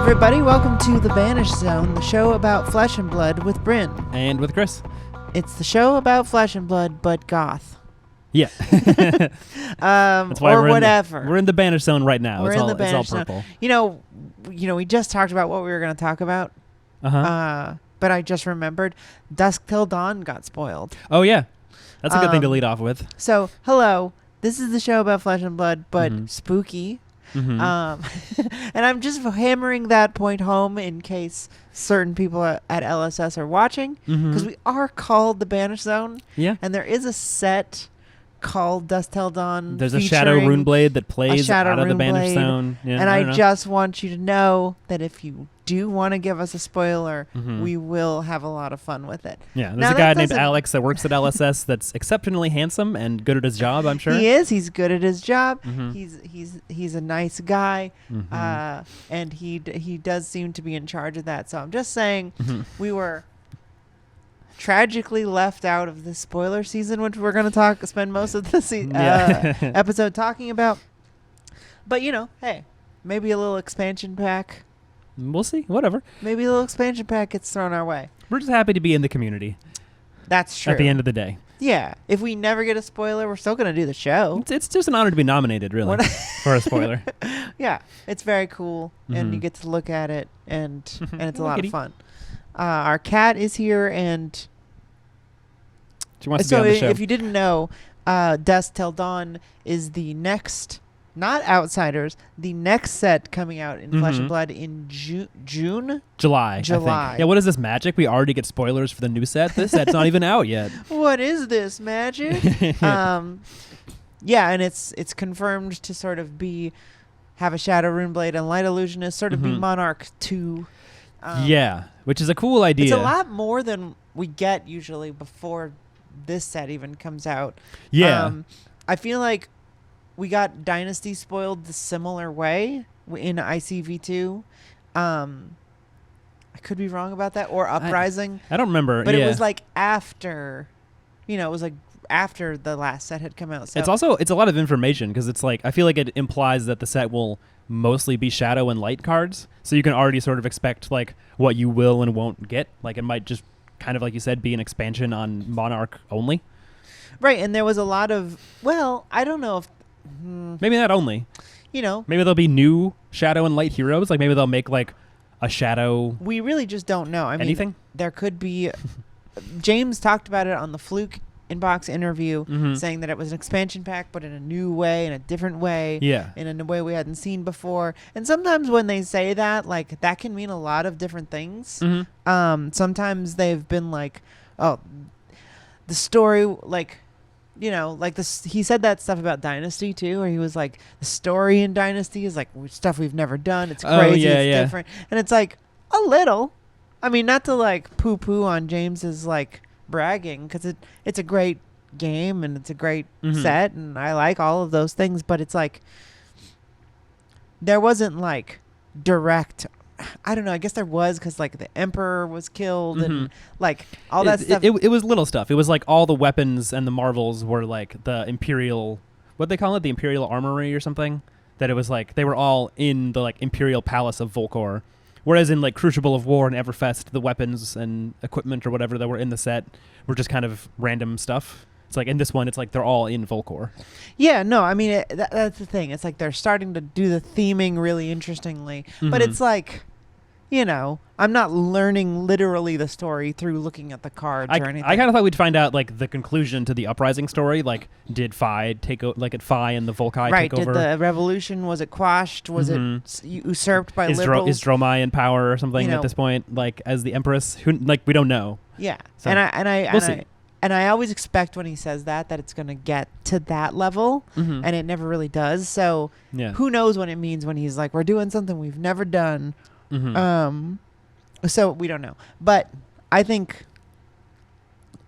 everybody. Welcome to The Banished Zone, the show about flesh and blood with Bryn. And with Chris. It's the show about flesh and blood, but goth. Yeah. That's why or whatever. We're in the Banished Zone right now. We're it's in all, the Banished it's all purple. Zone. You know, we just talked about what we were going to talk about. But I just remembered Dusk Till Dawn got spoiled. Oh, yeah. That's a good thing to lead off with. So, hello. This is the show about flesh and blood, but spooky. Mm-hmm. And I'm just hammering that point home in case certain people at LSS are watching, because we are called the Banished Zone. Yeah. And there is a set called Dusk Till Dawn. There's a Shadow Runeblade that plays out of the Banished Zone. Yeah, and I just want you to know that if you do want to give us a spoiler, we will have a lot of fun with it. Yeah, there's a guy named Alex that works at LSS that's exceptionally handsome and good at his job, I'm sure. He is. He's good at his job. He's a nice guy, and he does seem to be in charge of that. So I'm just saying, we were tragically left out of the spoiler season, which we're going to spend most of the episode talking about. But hey, maybe a little expansion pack. We'll see. Whatever. Maybe a little expansion pack gets thrown our way. We're just happy to be in the community. That's true. At the end of the day. Yeah. If we never get a spoiler, we're still going to do the show. It's just an honor to be nominated, really, for a spoiler. Yeah. It's very cool, and you get to look at it, and it's a lot of fun. Our cat is here, and she wants to be on the show. If you didn't know, Dusk Till Dawn is the next... Not Outsiders, the next set coming out in Flesh and Blood in June? July. I think. Yeah, what is this magic? We already get spoilers for the new set? This set's not even out yet. What is this magic? Yeah, and it's confirmed to sort of have a Shadow Runeblade and Light Illusionist, sort of be Monarch 2. Yeah, which is a cool idea. It's a lot more than we get usually before this set even comes out. Yeah. I feel like we got Dynasty spoiled the similar way in ICV2. I could be wrong about that. Or Uprising. I don't remember. But it was like after, it was like after the last set had come out. So It's a lot of information, because it's like, I feel like it implies that the set will mostly be Shadow and Light cards. So you can already sort of expect like what you will and won't get. Like it might just kind of, like you said, be an expansion on Monarch only. Right. And there was a lot of, I don't know if, maybe not only. Maybe there'll be new Shadow and Light heroes. Like maybe they'll make like a Shadow. We really just don't know. I mean, anything? There could be. James talked about it on the Fluke Inbox interview, saying that it was an expansion pack, but in a new way, in a different way. Yeah. In a way we hadn't seen before. And sometimes when they say that, like, that can mean a lot of different things. Sometimes they've been like, oh, the story, like... like this, he said that stuff about Dynasty too, where he was like, the story in Dynasty is like stuff we've never done. It's crazy. It's different. And it's like a little, I mean, not to like poo poo on James's like bragging, because it's a great game and it's a great set. And I like all of those things, but it's like, there wasn't like direct, I don't know. I guess there was, because like the Emperor was killed and like all that stuff. It was little stuff. It was like all the weapons and the marvels were like the Imperial, what they call it, the Imperial Armory or something. That it was like they were all in the like Imperial Palace of Volkor, whereas in like Crucible of War and Everfest, the weapons and equipment or whatever that were in the set were just kind of random stuff. It's like in this one, it's like they're all in Volkor. Yeah, no, I mean that's the thing. It's like they're starting to do the theming really interestingly, but it's like. I'm not learning literally the story through looking at the cards or anything. I kind of thought we'd find out like the conclusion to the Uprising story. Like, did Phi take over? Like, did Phi and the Volkai take over? Did the revolution, was it quashed? Was it usurped by liberals? Is Dromai in power or something at this point? Like, as the Empress? Who, like, we don't know. Yeah, so, we'll see. And I always expect when he says that it's going to get to that level, and it never really does. So who knows what it means when he's like, we're doing something we've never done. So we don't know, but I think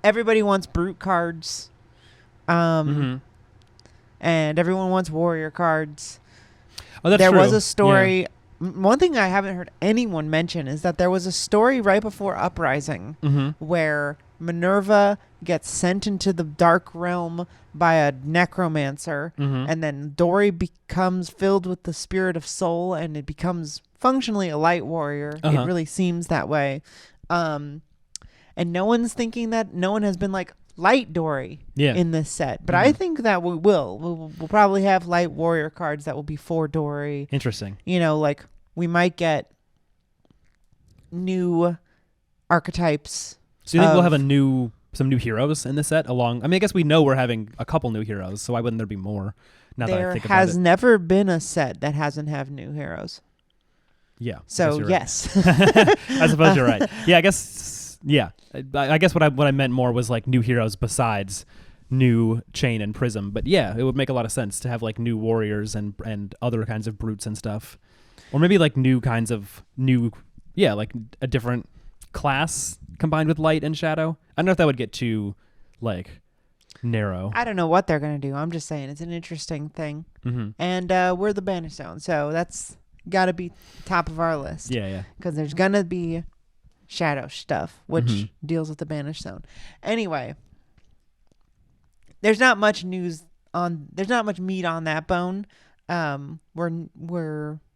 everybody wants brute cards, and everyone wants warrior cards. Oh, that's there true. was a story. One thing I haven't heard anyone mention is that there was a story right before Uprising where Minerva gets sent into the dark realm by a necromancer, and then Dory becomes filled with the spirit of soul, and it becomes functionally a light warrior. It really seems that way. And no one's thinking that. No one has been like light Dory in this set, but I think that we will. We'll probably have light warrior cards that will be for Dory. Interesting. You know, like we might get new archetypes. So you think we'll have some new heroes in the set along? I mean, I guess we know we're having a couple new heroes, so why wouldn't there be more? Now that I think about it, there has never been a set that hasn't have new heroes. Yeah. So yes, right. I suppose you're right. Yeah, I guess. Yeah, I guess what I meant more was like new heroes besides new Chain and Prism. But yeah, it would make a lot of sense to have like new warriors and other kinds of brutes and stuff, or maybe like new kinds of like a different class combined with light and shadow. I don't know if that would get too like narrow. I don't know what they're gonna do. I'm just saying it's an interesting thing, and we're the Banish Zone, so that's got to be top of our list. Yeah. Because there's gonna be shadow stuff, which deals with the Banish Zone. Anyway, there's not much meat on that bone.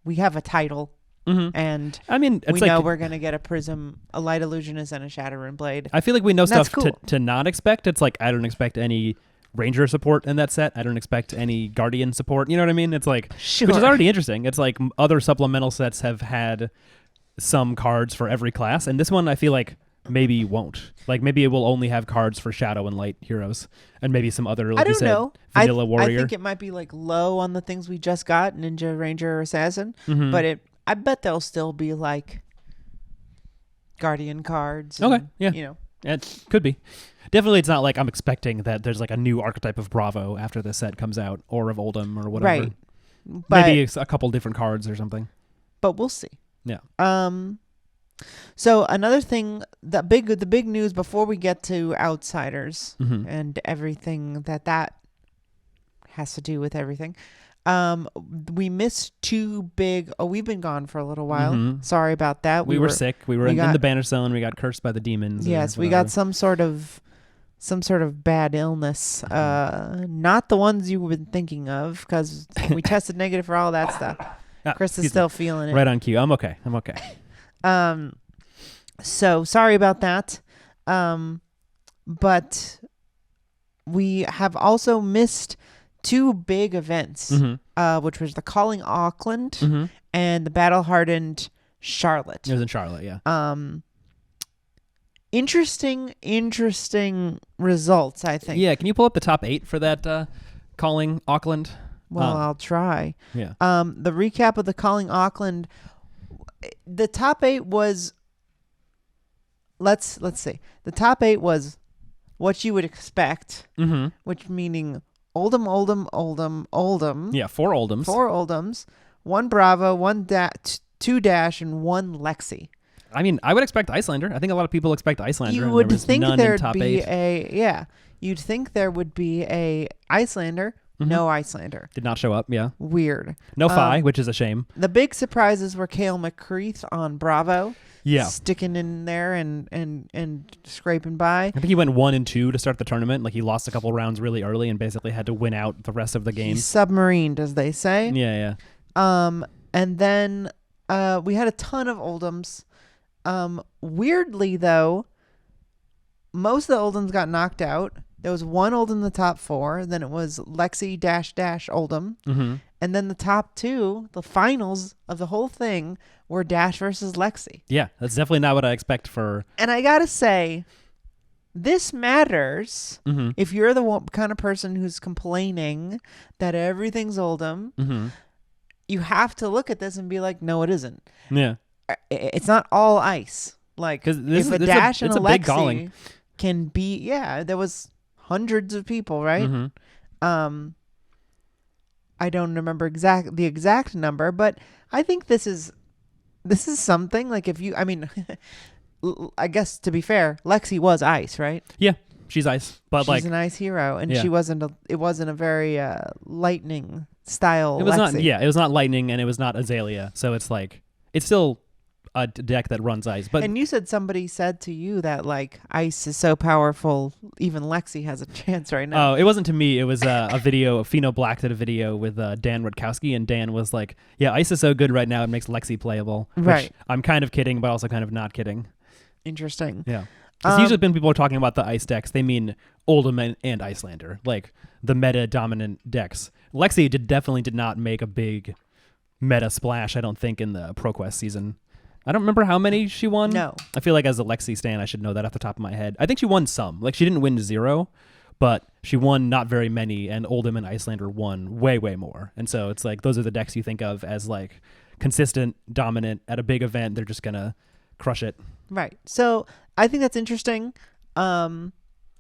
We have a title. And I mean, we know we're gonna get a Prism, a Light Illusionist, and a Shadowrun Blade. I feel like we know stuff cool. to not expect. It's like I don't expect any Ranger support in that set. I don't expect any Guardian support. You know what I mean? It's like, sure. Which is already interesting. It's like other supplemental sets have had some cards for every class, and this one I feel like maybe won't. Like maybe it will only have cards for Shadow and Light heroes, and maybe some other. Like I don't know. Vanilla Warrior. I think it might be like low on the things we just got, Ninja, Ranger, Assassin, but I bet there'll still be like Guardian cards. Okay, and, yeah. You know. It could be. Definitely it's not like I'm expecting that there's like a new archetype of Bravo after this set comes out, or of Oldhim or whatever. Right. But, maybe a couple different cards or something. But we'll see. Yeah. So another thing, the big news before we get to Outsiders and everything that has to do with everything. We missed two big. Oh, we've been gone for a little while. Sorry about that. We were sick. We were in the Banish Zone. We got cursed by the demons. Yes, we got some sort of bad illness. Not the ones you were thinking of, because we tested negative for all that stuff. Chris is still feeling it. Right on cue. I'm okay. So sorry about that. But we have also missed two big events, which was the Calling Auckland and the Battle Hardened Charlotte. It was in Charlotte, yeah. Interesting results, I think. Yeah, can you pull up the top 8 for that Calling Auckland? Well, I'll try. Yeah. The recap of the Calling Auckland, the top 8 was, let's see. The top 8 was what you would expect, which meaning Oldhim. Yeah, 4 Oldhims. 4 Oldhims, 1 Bravo, 2 Dash, and 1 Lexi. I mean, I would expect Icelander. I think a lot of people expect Icelander. You would think there'd be you'd think there would be a Icelander. No Icelander. Did not show up, yeah. Weird. No Phi, which is a shame. The big surprises were Kale McCreath on Bravo. Yeah. Sticking in there and scraping by. I think he went 1 and 2 to start the tournament. Like he lost a couple rounds really early and basically had to win out the rest of the game. He submarined, as they say. Yeah. And then we had a ton of Oldhims. Weirdly though, most of the Oldhims got knocked out. There was 1 Oldhim in the top 4. Then it was Lexi dash Oldhim. And then the top 2, the finals of the whole thing, were Dash versus Lexi. Yeah, that's definitely not what I expect for... And I gotta say, this matters if you're the kind of person who's complaining that everything's Oldhim. You have to look at this and be like, no, it isn't. Yeah. It's not all ice. Like, if a Dash and a Lexi can be... Yeah, there was... hundreds of people, right? I don't remember the exact number, but I think this is something like if you, I mean, I guess to be fair, Lexi was ice, right? Yeah, she's ice, but she's an ice hero, and she wasn't. It wasn't a very lightning style. It was Lexi. not. Yeah, it was not lightning, and it was not Azalea. So it's like it's still a deck that runs ice. But And you said somebody said to you that like ice is so powerful, even Lexi has a chance right now. oh, it wasn't to me. It was a video. Pheno Black did a video with Dan Rutkowski, and Dan was like, "Yeah, ice is so good right now, it makes Lexi playable." Which Right. I'm kind of kidding, but also kind of not kidding. Interesting. Yeah. Because usually when people are talking about the ice decks, they mean Oldhim and Icelander, like the meta dominant decks. Lexi definitely did not make a big meta splash, I don't think, in the ProQuest season. I don't remember how many she won. No. I feel like as a Lexi stan, I should know that off the top of my head. I think she won some. Like, she didn't win 0, but she won not very many, and Oldhim and Icelander won way, way more. And so it's like those are the decks you think of as like consistent, dominant at a big event. They're just going to crush it. Right. So I think that's interesting. I'll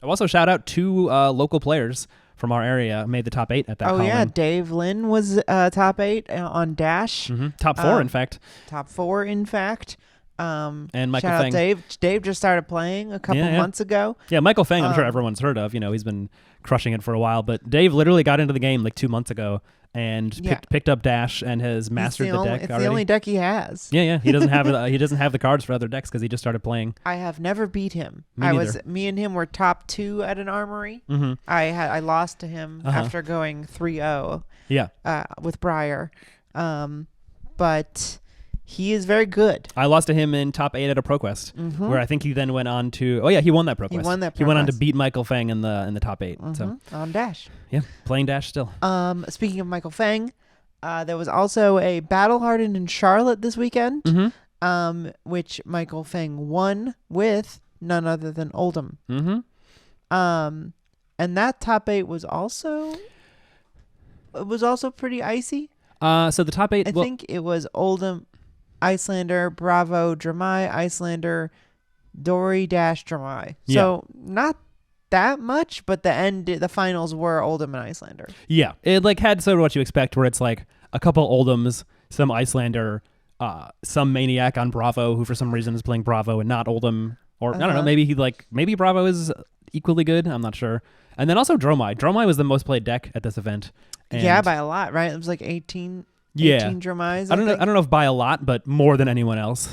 also shout out 2 local players from our area made the top 8 at that Oh column. yeah, Dave Lynn was top 8 on Dash. Top 4, in fact. Top 4, in fact. And Michael shout Feng. out Dave. Dave just started playing a couple months ago. Yeah, Michael Feng, I'm sure everyone's heard of. You know, he's been crushing it for a while. But Dave literally got into the game like 2 months ago and picked up Dash and has mastered the deck It's already. the only deck he has. Yeah. He doesn't have he doesn't have the cards for other decks because he just started playing. I have never beat him. Me neither. Me and him were top 2 at an armory. Mm-hmm. I lost to him after going 3-0. Yeah. With Briar. But he is very good. I lost to him in top 8 at a ProQuest, where I think he then went on to. Oh yeah, he won that ProQuest. He went on to beat Michael Feng in the top 8. So on Dash. yeah, playing Dash still. Speaking of Michael Feng, there was also a Battle Hardened in Charlotte this weekend, which Michael Feng won with none other than Oldhim. And that top 8 was also pretty icy. So the top 8. I think it was Oldhim, Icelander, Bravo, Dramai, Icelander, Dory, Dash, Dramai. So not that much, but the finals were Oldhim and Icelander. Yeah, it like had sort of what you expect, where it's like a couple Oldhims, some Icelander, some Maniac on Bravo, who for some reason is playing Bravo and not Oldhim, or I don't know, maybe Bravo is equally good. I'm not sure. And then also Dromai. Dromai was the most played deck at this event. Yeah, by a lot, right? It was like 18 Dramais. I don't know if by a lot, but more than anyone else.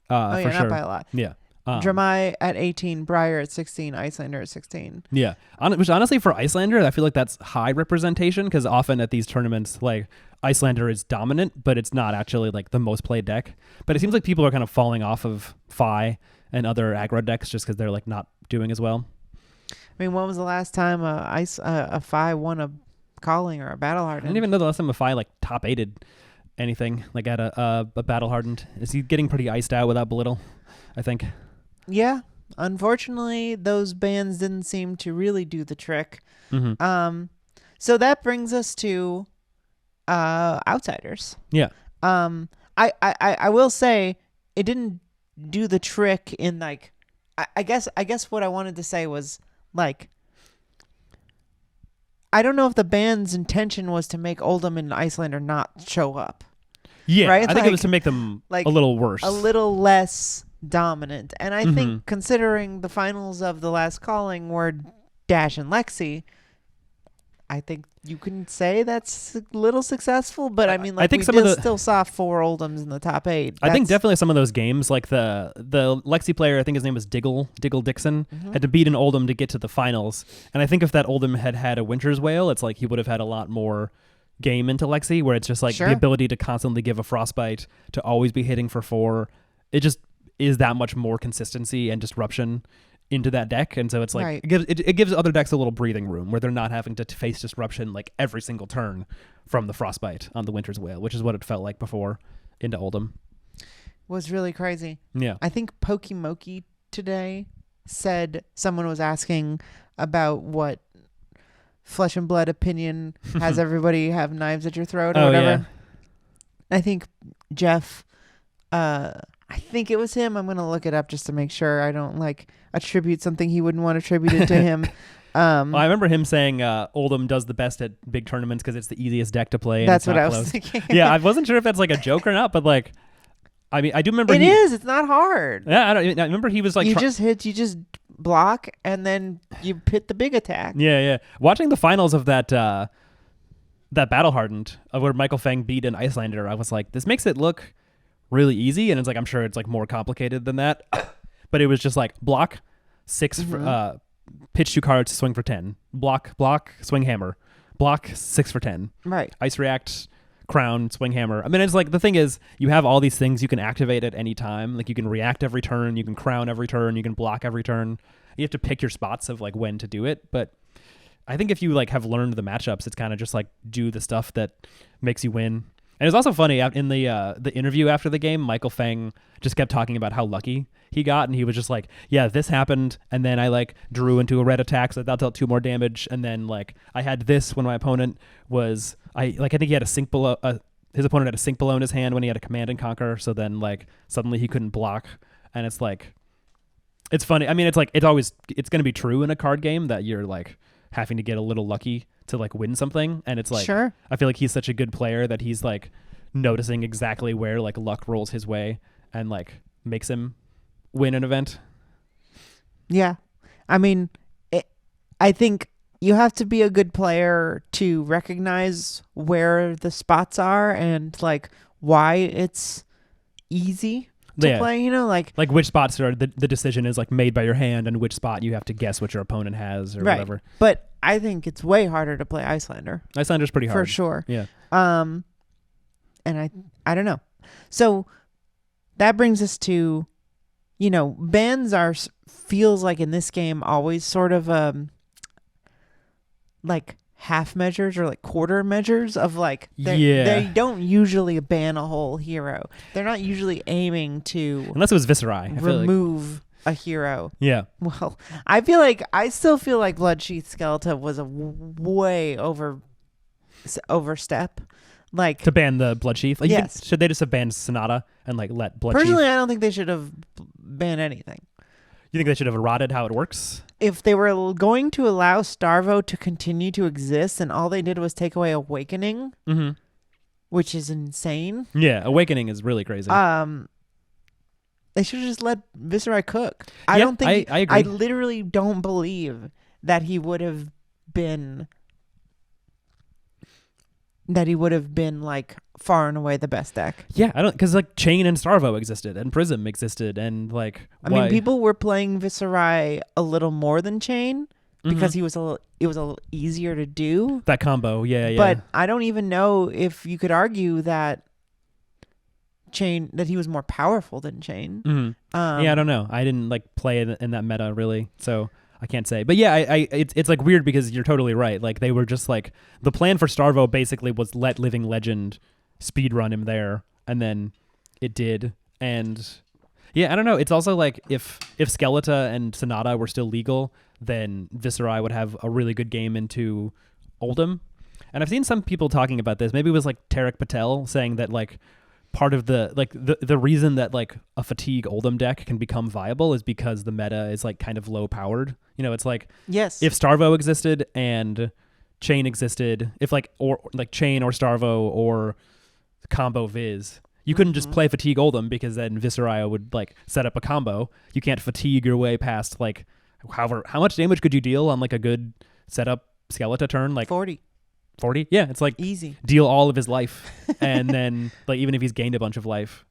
For sure. Not by a lot. Yeah. Dramai at 18, Briar at 16, Icelander at 16. Yeah. Which honestly, for Icelander, I feel like that's high representation, because often at these tournaments, like, Icelander is dominant, but it's not actually like the most played deck. But it seems like people are kind of falling off of Phi and other aggro decks just because they're like not doing as well. I mean, when was the last time a Phi won a calling or a Battle Hardened? I didn't even know the last time a Phi like top 8'd anything like at a Battle Hardened. Is he getting pretty iced out without Belittle, I think? Yeah. Unfortunately, those bans didn't seem to really do the trick. So that brings us to Outsiders. Yeah. I will say it didn't do the trick in like I guess what I wanted to say was like I don't know if the band's intention was to make Oldhim and Icelander not show up. Yeah, right? I think it was to make them like a little worse. A little less dominant. And I think considering the finals of the last calling were Dash and Lexi, I think you can say that's a little successful, but I mean, like, I think we still saw 4 Oldhims in the top 8. I think definitely some of those games, like the Lexi player, I think his name was Diggle Dixon, had to beat an Oldhim to get to the finals. And I think if that Oldhim had a Winter's Wail, it's like he would have had a lot more game into Lexi, where it's just like the ability to constantly give a Frostbite, to always be hitting for 4. It just is that much more consistency and disruption into that deck, and so it's like it gives other decks a little breathing room where they're not having to face disruption like every single turn from the Frostbite on the Winter's Wail, which is what it felt like before into Oldhim. Was really crazy. Yeah. I think Pokimoki today said someone was asking about what Flesh and Blood opinion has everybody have knives at your throat or whatever. Yeah. I think Jeff I think it was him. I'm going to look it up just to make sure I don't like attribute something he wouldn't want attributed to him. Well, I remember him saying Oldhim does the best at big tournaments because it's the easiest deck to play. And that's it's what not I was close. thinking. Yeah, I wasn't sure if that's like a joke or not, but like, I mean, I do remember it is. It's not hard. Yeah, I remember he was like, you just block and then you hit the big attack. Yeah. Watching the finals of that Battle Hardened, where Michael Feng beat an Icelander, I was like, this makes it look really easy, and it's like I'm sure it's like more complicated than that. But it was just like block 6 for, pitch 2 cards, swing for 10. Block, swing hammer. Block 6 for 10. Right. Ice react, crown, swing hammer. I mean, it's like the thing is you have all these things you can activate at any time. Like you can react every turn, you can crown every turn, you can block every turn. You have to pick your spots of like when to do it. But I think if you like have learned the matchups, it's kind of just like do the stuff that makes you win. And it's also funny in the interview after the game, Michael Feng just kept talking about how lucky he got, and he was just like, "Yeah, this happened, and then I like drew into a red attack, so that dealt 2 more damage, and then like I had this when my opponent was I think he had a sink below his opponent had a sink below in his hand when he had a command and conquer, so then like suddenly he couldn't block, and it's like it's funny. I mean, it's like it's going to be true in a card game that you're like having to get a little lucky to like win something, and it's like Sure. I feel like he's such a good player that he's like noticing exactly where like luck rolls his way and like makes him win an event. Yeah. I mean, I think you have to be a good player to recognize where the spots are and like why it's easy to play, you know, like which spots are the decision is like made by your hand and which spot you have to guess what your opponent has or whatever. But I think it's way harder to play Icelander. Icelander's pretty hard. For sure. Yeah. And I don't know. So that brings us to, you know, bans feels like in this game always sort of like half measures or like quarter measures of like they don't usually ban a whole hero. They're not usually aiming to unless it was Viserai. Remove a hero. Yeah. Well, I still feel like Bloodsheath Skeleton was a way overstep. Like to ban the Bloodsheath. Like yes. Should they just have banned Sonata and like let Bloodsheath? Personally, I don't think they should have banned anything. You think they should have eroded how it works? If they were going to allow Starvo to continue to exist and all they did was take away Awakening, which is insane. Yeah, Awakening is really crazy. They should have just let Viserai cook. I don't think I agree. I literally don't believe that he would have been like far and away the best deck. Yeah, I don't, because like Chain and Starvo existed and Prism existed and like I mean, people were playing Viserai a little more than Chain because it was a little easier to do. That combo, yeah. But I don't even know if you could argue that Chain that he was more powerful than Chain. Yeah, I don't know. I didn't like play in that meta really, so I can't say. But yeah, it's like weird because you're totally right. Like they were just like the plan for Starvo basically was let Living Legend speedrun him there, and then it did. And yeah, I don't know. It's also like if Skeletor and Sonata were still legal, then Viserai would have a really good game into Oldhim. And I've seen some people talking about this. Maybe it was like Tarek Patel saying that like part of the reason that like a Fatigue Oldhim deck can become viable is because the meta is like kind of low powered. You know, it's like yes, if Starvo existed and Chain existed, if like or like Chain or Starvo or combo Viz, you couldn't just play Fatigue Oldhim because then Viserai would like set up a combo. You can't fatigue your way past like how much damage could you deal on like a good setup Skeletor turn? Like 40. Yeah, it's like easy. Deal all of his life, and then like even if he's gained a bunch of life,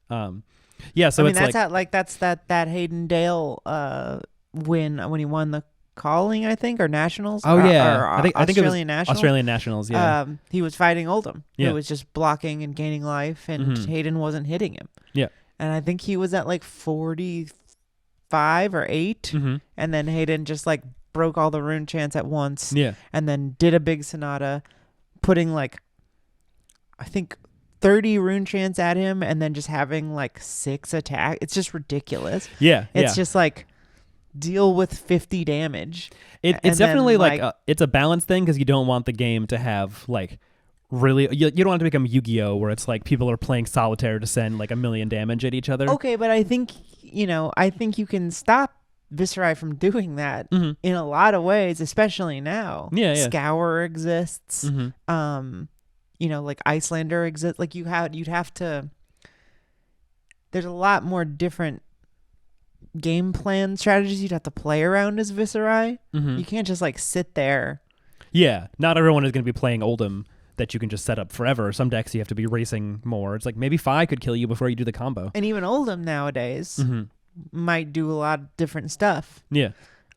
yeah. So I mean, that's that Hayden Dale win when he won the Calling, I think, or Nationals. Oh yeah, I think Australian Nationals. Australian Nationals. Yeah. He was fighting Oldhim. Who was just blocking and gaining life, and Hayden wasn't hitting him. Yeah. And I think he was at like 45 or 8, and then Hayden just like broke all the rune chants at once. Yeah. And then did a big Sonata, putting like I think 30 rune chants at him and then just having like 6 attack. It's just ridiculous. Yeah. It's just like deal with 50 damage. It's definitely like it's a balance thing because you don't want the game to have like really you don't want to become Yu-Gi-Oh where it's like people are playing solitaire to send like 1,000,000 damage at each other. Okay, but I think you can stop Viserai from doing that in a lot of ways, especially now. Yeah. Scour exists. Like Icelander exists. Like you'd have to. There's a lot more different game plan strategies you'd have to play around as Viserai. You can't just like sit there. Yeah, not everyone is going to be playing Oldhim that you can just set up forever. Some decks you have to be racing more. It's like maybe Fi could kill you before you do the combo. And even Oldhim nowadays might do a lot of different stuff. Yeah.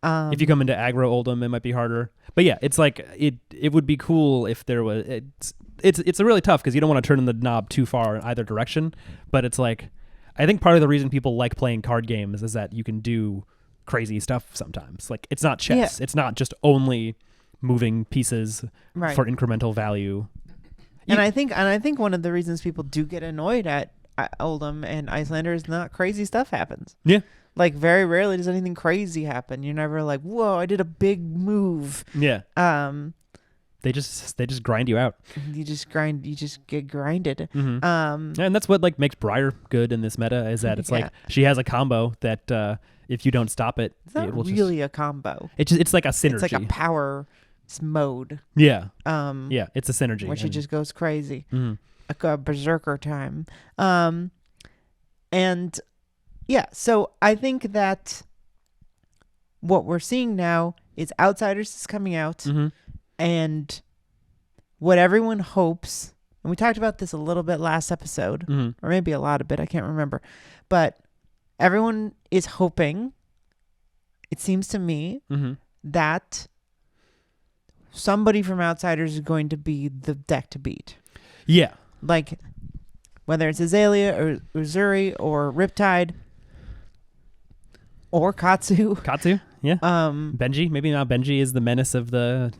If you come into aggro Oldhim, it might be harder. But yeah, it's like it would be cool if there was. It's really tough because you don't want to turn the knob too far in either direction. But it's like, I think part of the reason people like playing card games is that you can do crazy stuff sometimes. Like, it's not chess. Yeah. It's not just only moving pieces for incremental value. And I think one of the reasons people do get annoyed at Oldhim and Iyslander is not crazy stuff happens. Yeah. Like, very rarely does anything crazy happen. You're never like, whoa, I did a big move. Yeah. They just grind you out. You just get grinded. And that's what like makes Briar good in this meta, is that it's like she has a combo that if you don't stop it, it's not it will really a combo. It's like a synergy. It's like a power mode. Yeah. Yeah, it's a synergy. Where she just goes crazy. A berserker time. And yeah, so I think that what we're seeing now is Outsiders is coming out, and what everyone hopes, and we talked about this a little bit last episode, or maybe a lot of it, I can't remember, but everyone is hoping, it seems to me, that somebody from Outsiders is going to be the deck to beat. Yeah. Like, whether it's Azalea or Uzuri or Riptide or Katsu. Katsu, yeah. Benji, maybe not. Benji is the menace of the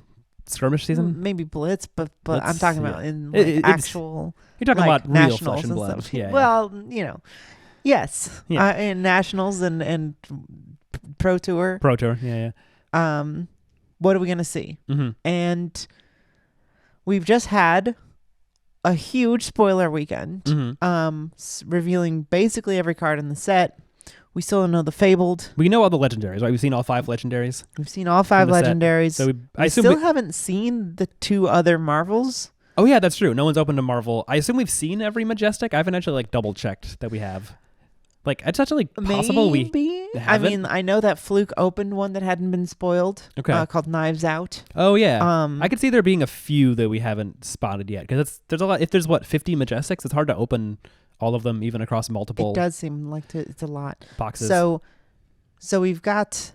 skirmish season. Maybe Blitz, but I'm talking about in actual. You're talking like, about real flesh and blood. Yeah. Well, you know, yes. Yeah. In nationals and Pro Tour. Pro Tour, yeah. What are we gonna see? And we've just had a huge spoiler weekend, revealing basically every card in the set. We still don't know the Fabled. We know all the legendaries, right? We've seen all 5 legendaries. We've seen all 5 legendaries. So I still haven't seen the 2 other Marvels. Oh yeah, that's true. No one's opened to Marvel. I assume we've seen every Majestic. I haven't actually like double checked that we have. Like, it's actually possible we haven't. I mean, I know that Fluke opened one that hadn't been spoiled. Okay. Called Knives Out. Oh yeah. I could see there being a few that we haven't spotted yet, because there's a lot. If there's 50 Majestics, it's hard to open all of them even across multiple. It does seem like it's a lot. Boxes. So we've got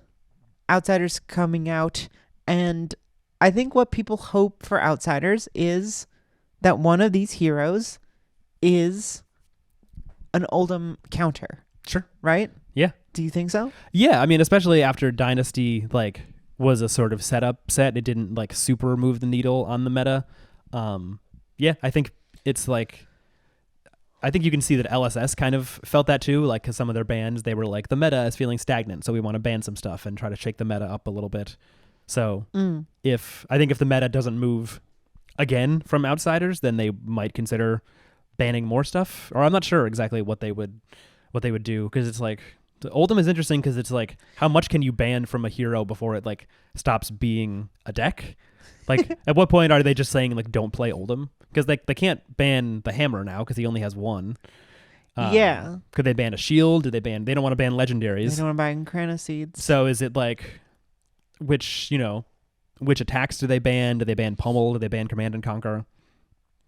Outsiders coming out, and I think what people hope for Outsiders is that one of these heroes is an Oldhim counter. Sure. Right? Yeah. Do you think so? Yeah, I mean, especially after Dynasty like was a sort of setup set, it didn't like super move the needle on the meta. Yeah, I think it's like, I think you can see that LSS kind of felt that too, like, because some of their bans, they were like, the meta is feeling stagnant, so we want to ban some stuff and try to shake the meta up a little bit. So if the meta doesn't move again from Outsiders, then they might consider banning more stuff. Or I'm not sure exactly what they would do, because it's like, Oldhim is interesting because it's like, how much can you ban from a hero before it like stops being a deck? Like, at what point are they just saying like, don't play Oldhim? Because they can't ban the hammer now because he only has one. Yeah. Could they ban a shield? They don't want to ban legendaries. They don't want to ban Krana Seeds. So is it like, which attacks do they ban? Do they ban Pummel? Do they ban Command and Conquer?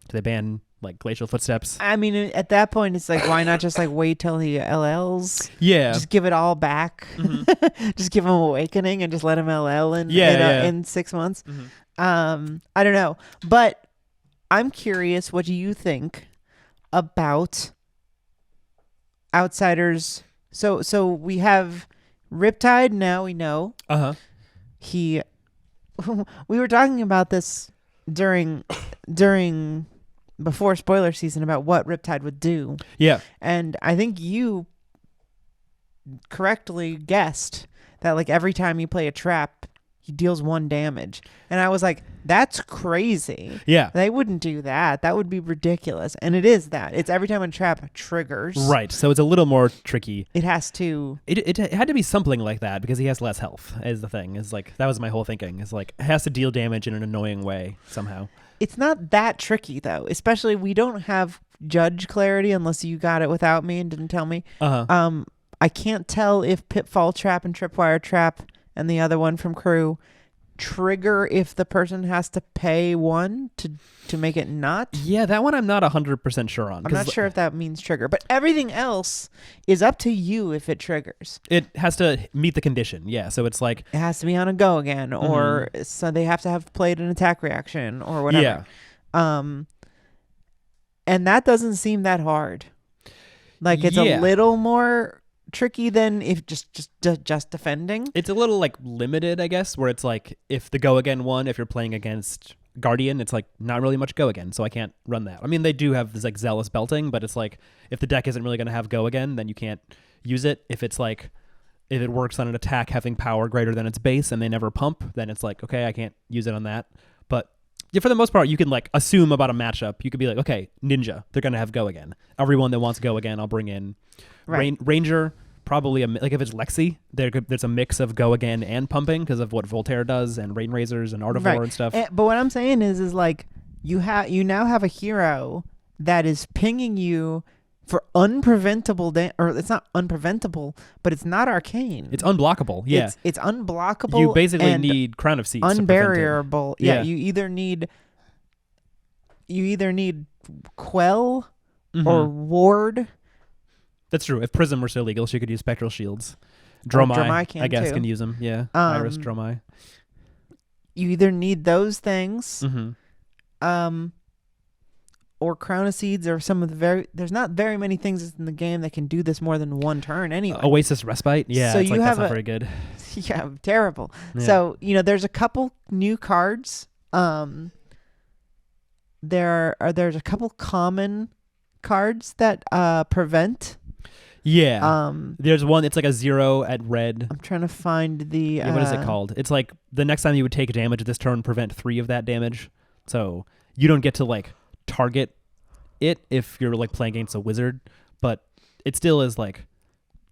Do they ban like Glacial Footsteps? I mean, at that point, it's like, why not just like wait till he LLs? Yeah. Just give it all back. Just give him Awakening and just let him LL in 6 months. I don't know. But I'm curious, what do you think about Outsiders? So we have Riptide now, we know. We were talking about this before spoiler season about what Riptide would do. Yeah. And I think you correctly guessed that like every time you play a trap, he deals 1 damage. And I was like, that's crazy. Yeah. They wouldn't do that. That would be ridiculous. And it is that. It's every time a trap triggers. Right. So it's a little more tricky. It has to. It had to be something like that because he has less health, is the thing. Is like, that was my whole thinking. Is like, it has to deal damage in an annoying way somehow. It's not that tricky though. Especially we don't have judge clarity unless you got it without me and didn't tell me. I can't tell if Pitfall Trap and Tripwire Trap and the other one from Crew trigger if the person has to pay one to make it not? Yeah, that one I'm not 100% sure on. I'm not sure if that means trigger, but everything else is up to you if it triggers. It has to meet the condition. Yeah, so it's like It has to be on a go again, or so they have to have played an attack reaction or whatever. Yeah. And that doesn't seem that hard. Like it's a little more tricky than if just defending. It's a little like limited, I guess, where it's like if the go again one, if you're playing against Guardian, it's like not really much go again, so I can't run that. I mean, they do have this like zealous belting, but it's like if the deck isn't really going to have go again, then you can't use it. If it's like if it works on an attack having power greater than its base and they never pump, then it's like okay, I can't use it on that. But yeah, for the most part, you can like assume about a matchup. You could be like, okay, Ninja, they're going to have go again. Everyone that wants go again, I'll bring in. Right. Ranger, probably like if it's Lexi, there's a mix of go again and pumping because of what Voltaire does and Rain Razors and Art of War and stuff. But what I'm saying is like you now have a hero that is pinging you for unpreventable or it's not unpreventable, but it's not arcane. It's unblockable. Yeah, it's unblockable. You basically need Crown of Seeds. Unbarrierable. Yeah, you either need Quell or Ward. That's true. If Prism were still legal, she could use Spectral Shields. Dromai can I guess too. can use them. Yeah, Iris, Dromai. You either need those things, or Crown of Seeds, or some of the there's not very many things in the game that can do this more than one turn anyway. Oasis Respite. Yeah, so it's you like, have that's not very good. Yeah, terrible. Yeah. So there's a couple new cards. There's a couple common cards that prevent. Yeah. There's one. It's like a 0 at red. I'm trying to find the. What is it called? It's like the next time you would take damage this turn, prevent 3 of that damage. So you don't get to like target it if you're like playing against a wizard, but it still is like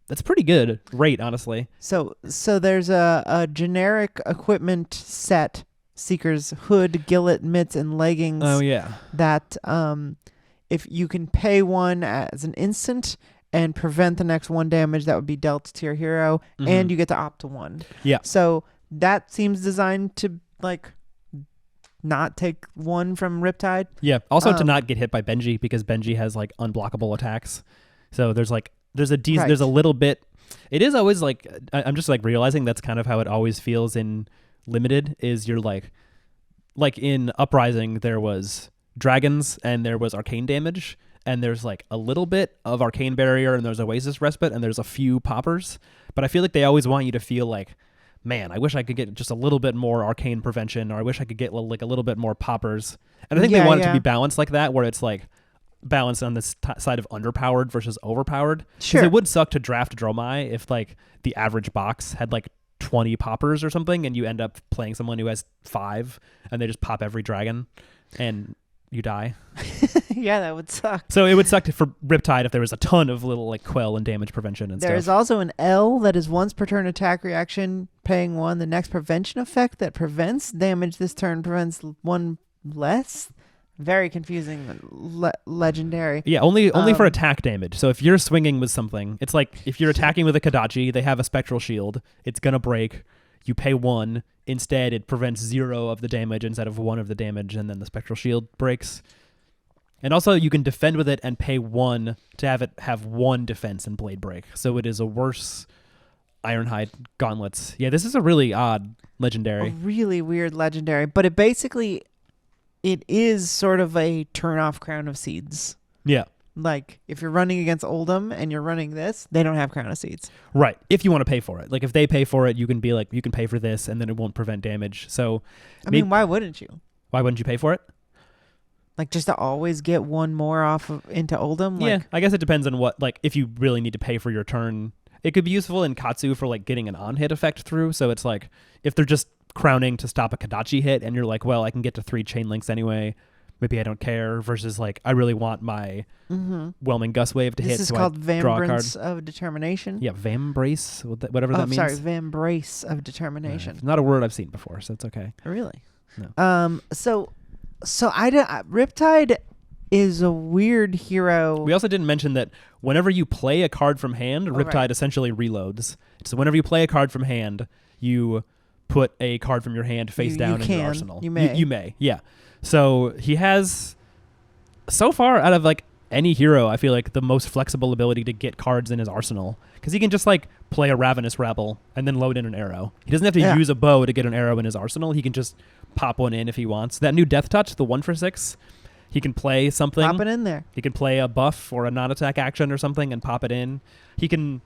that's pretty good rate, honestly. So there's a generic equipment set: Seeker's hood, gillet, mitts, and leggings. Oh yeah. That if you can pay one as an instant and prevent the next 1 damage that would be dealt to your hero, and you get to opt to 1. Yeah. So that seems designed to like not take 1 from Riptide. Yeah. Also to not get hit by Benji, because Benji has like unblockable attacks. So there's a little bit. It is always like I'm just like realizing that's kind of how it always feels in Limited. Is you're like in Uprising there was dragons and there was arcane damage. And there's like a little bit of Arcane Barrier and there's Oasis Respite and there's a few poppers. But I feel like they always want you to feel like, man, I wish I could get just a little bit more Arcane Prevention, or I wish I could get like a little bit more poppers. And I think they want it to be balanced like that, where it's like balanced on this side of underpowered versus overpowered. Sure. Because it would suck to draft Dromai if like the average box had like 20 poppers or something and you end up playing someone who has 5 and they just pop every dragon and you die. Yeah, that would suck. So it would suck for Riptide if there was a ton of little like Quell and damage prevention and stuff. There is also an L that is once per turn attack reaction, paying 1. The next prevention effect that prevents damage this turn prevents 1 less. Very confusing. Legendary. Yeah, only for attack damage. So if you're swinging with something, it's like if you're attacking with a Kadachi, they have a Spectral Shield. It's going to break. You pay 1. Instead, it prevents 0 of the damage instead of 1 of the damage, and then the Spectral Shield breaks. And also, you can defend with it and pay 1 to have it have 1 defense and Blade Break. So it is a worse Ironhide Gauntlets. Yeah, this is a really odd legendary. A really weird legendary. But it is sort of a turn-off Crown of Seeds. Yeah. Like, if you're running against Oldhim and you're running this, they don't have Crown of Seeds. Right. If you want to pay for it. Like, if they pay for it, you can be like, you can pay for this, and then it won't prevent damage. So, I mean, why wouldn't you? Why wouldn't you pay for it? Like, just to always get 1 more off into Oldhim? Yeah, I guess it depends on what, like, if you really need to pay for your turn. It could be useful in Katsu for, like, getting an on-hit effect through. So it's like, if they're just crowning to stop a Kadachi hit, and you're like, well, I can get to 3 chain links anyway. Maybe I don't care, versus like I really want my Whelming Gust Wave to hit. This is called Vambrace of Determination. Yeah, Vambrace, whatever that means. Sorry, Vambrace of Determination. Not a word I've seen before, so it's okay. Really? No. So Riptide is a weird hero. We also didn't mention that whenever you play a card from hand, Riptide essentially reloads. So whenever you play a card from hand, you put a card from your hand face down in your arsenal. You may. You may, yeah. So he has, so far out of like any hero, I feel like the most flexible ability to get cards in his arsenal, because he can just like play a Ravenous Rebel and then load in an arrow. He doesn't have to use a bow to get an arrow in his arsenal. He can just pop one in if he wants. That new Death Touch, the 1-for-6, he can play something. Pop it in there. He can play a buff or a non-attack action or something and pop it in. You can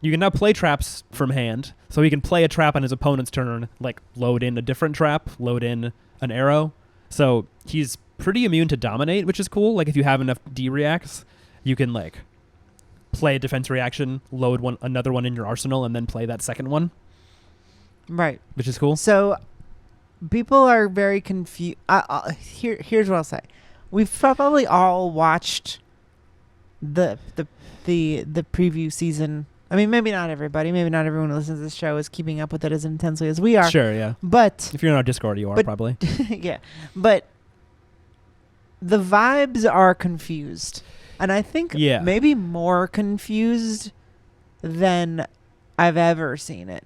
now play traps from hand, so he can play a trap on his opponent's turn, like load in a different trap, load in an arrow. So he's pretty immune to dominate, which is cool. Like if you have enough D-reacts, you can like play a defense reaction, load another one in your arsenal, and then play that second one. Right. Which is cool. So people are very confused. Here's what I'll say. We've probably all watched the preview season. I mean, maybe not everybody. Maybe not everyone who listens to this show is keeping up with it as intensely as we are. Sure, yeah. But if you're in our Discord, you are probably. Yeah. But the vibes are confused. And I think maybe more confused than I've ever seen it.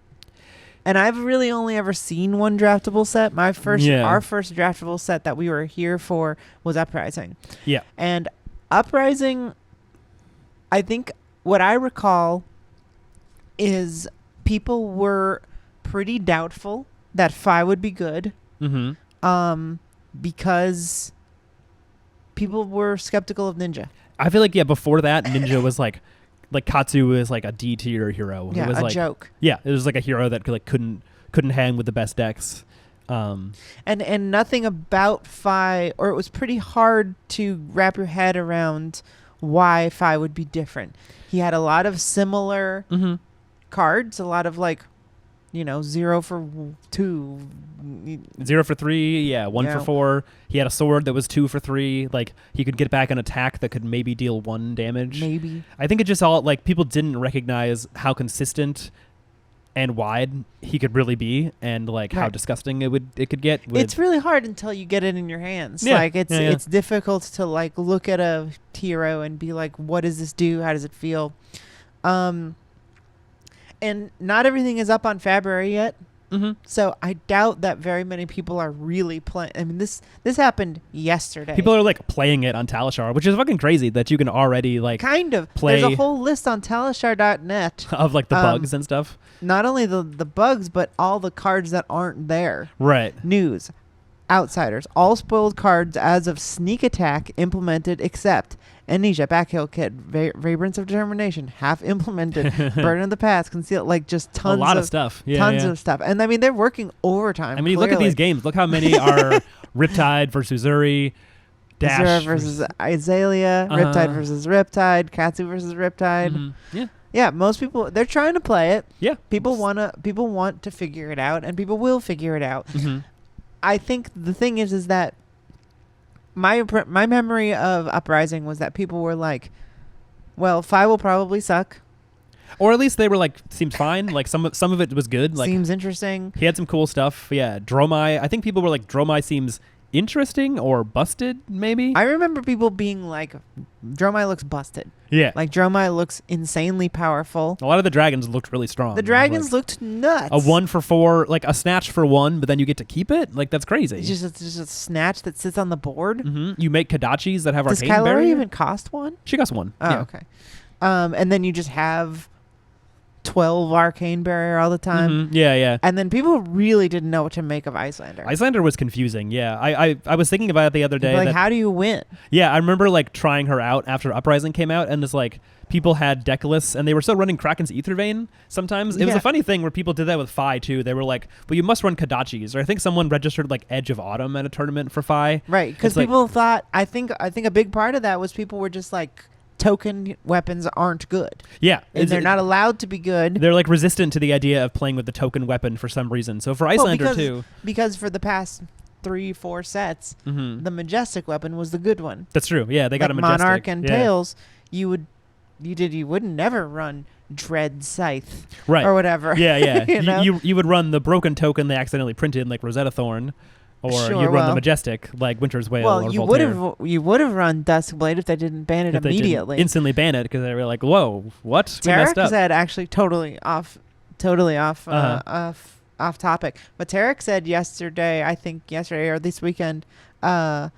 And I've really only ever seen one draftable set. Our first draftable set that we were here for was Uprising. Yeah. And Uprising, I think what I recall is people were pretty doubtful that Fi would be good. Mm-hmm. Because people were skeptical of Ninja. I feel like before that, Ninja was like Katsu was like a D tier hero. Yeah, it was a like, joke. Yeah, it was like a hero that couldn't hang with the best decks. And nothing about Fi, or it was pretty hard to wrap your head around why Fi would be different. He had a lot of similar cards, a lot of 0 for 2. 0 for 3, 1 for 4. He had a sword that was 2 for 3. Like, he could get back an attack that could maybe deal 1 damage. Maybe. I think it just all, people didn't recognize how consistent and wide he could really be, and how disgusting it could get. It's really hard until you get it in your hands. Yeah. It's difficult to look at a hero and be like, what does this do? How does it feel? And not everything is up on February yet. Mm-hmm. So I doubt that very many people are really playing. I mean, this happened yesterday. People are playing it on Talishar, which is fucking crazy that you can already kind of play. There's a whole list on Talishar.net of the bugs and stuff. Not only the bugs, but all the cards that aren't there. Right. News. Outsiders. All spoiled cards as of Sneak Attack implemented except Amnesia, Backhill Kid, Vibrance of Determination, half implemented, Burden of the Past, Conceal, just tons a lot of stuff. Tons of stuff. And I mean, they're working overtime. I mean, you look at these games. Look how many are Riptide versus Uzuri, Dash Azura versus Azalea, Riptide versus Riptide, Katsu versus Riptide. Mm-hmm. Yeah. Yeah, most people, they're trying to play it. Yeah. People want to figure it out, and people will figure it out. Mm-hmm. I think the thing is that my memory of Uprising was that people were like, well, Fi will probably suck. Or at least they were seems fine. Some of it was good. Seems interesting. He had some cool stuff. Yeah, Dromai. I think people were Dromai seems interesting or busted, maybe. I remember people being like, Dromai looks busted. Yeah. Dromai looks insanely powerful. A lot of the dragons looked really strong. The dragons looked nuts. A 1 for 4, a snatch for 1, but then you get to keep it? That's crazy. It's just a snatch that sits on the board. Mm-hmm. You make Kadachis that have arcane barrier. Does Kylori barrier. even cost 1? She costs 1. Oh, yeah. Okay. And then you just have 12 arcane barrier all the time. Mm-hmm. Yeah. And then people really didn't know what to make of Icelander. Icelander was confusing. Yeah. I was thinking about it the other day. How do you win? Yeah, I remember trying her out after Uprising came out, and it's people had deck lists, and they were still running Kraken's Aethervein sometimes. It was a funny thing where people did that with Fi too. They were well, you must run Kadachis, or I think someone registered Edge of Autumn at a tournament for Fi. Right, because people thought, I think a big part of that was people were just token weapons aren't good. Yeah. And they're not allowed to be good. They're resistant to the idea of playing with the token weapon for some reason. So for Icelander too. Because for the past 3-4 sets, mm-hmm. the Majestic weapon was the good one. That's true. Yeah, they got a Majestic. Monarch and Tails, you would never run Dread Scythe. Right. Or whatever. Yeah. you would run the broken token they accidentally printed, Rosetta Thorn. Or you'd run the Majestic, Winter's Wail or Voltaire. You would have run Duskblade if they didn't ban it immediately. They instantly ban it because they were like, whoa, what? Terak's actually totally off off topic, but Tarek said yesterday, I think yesterday or this weekend, that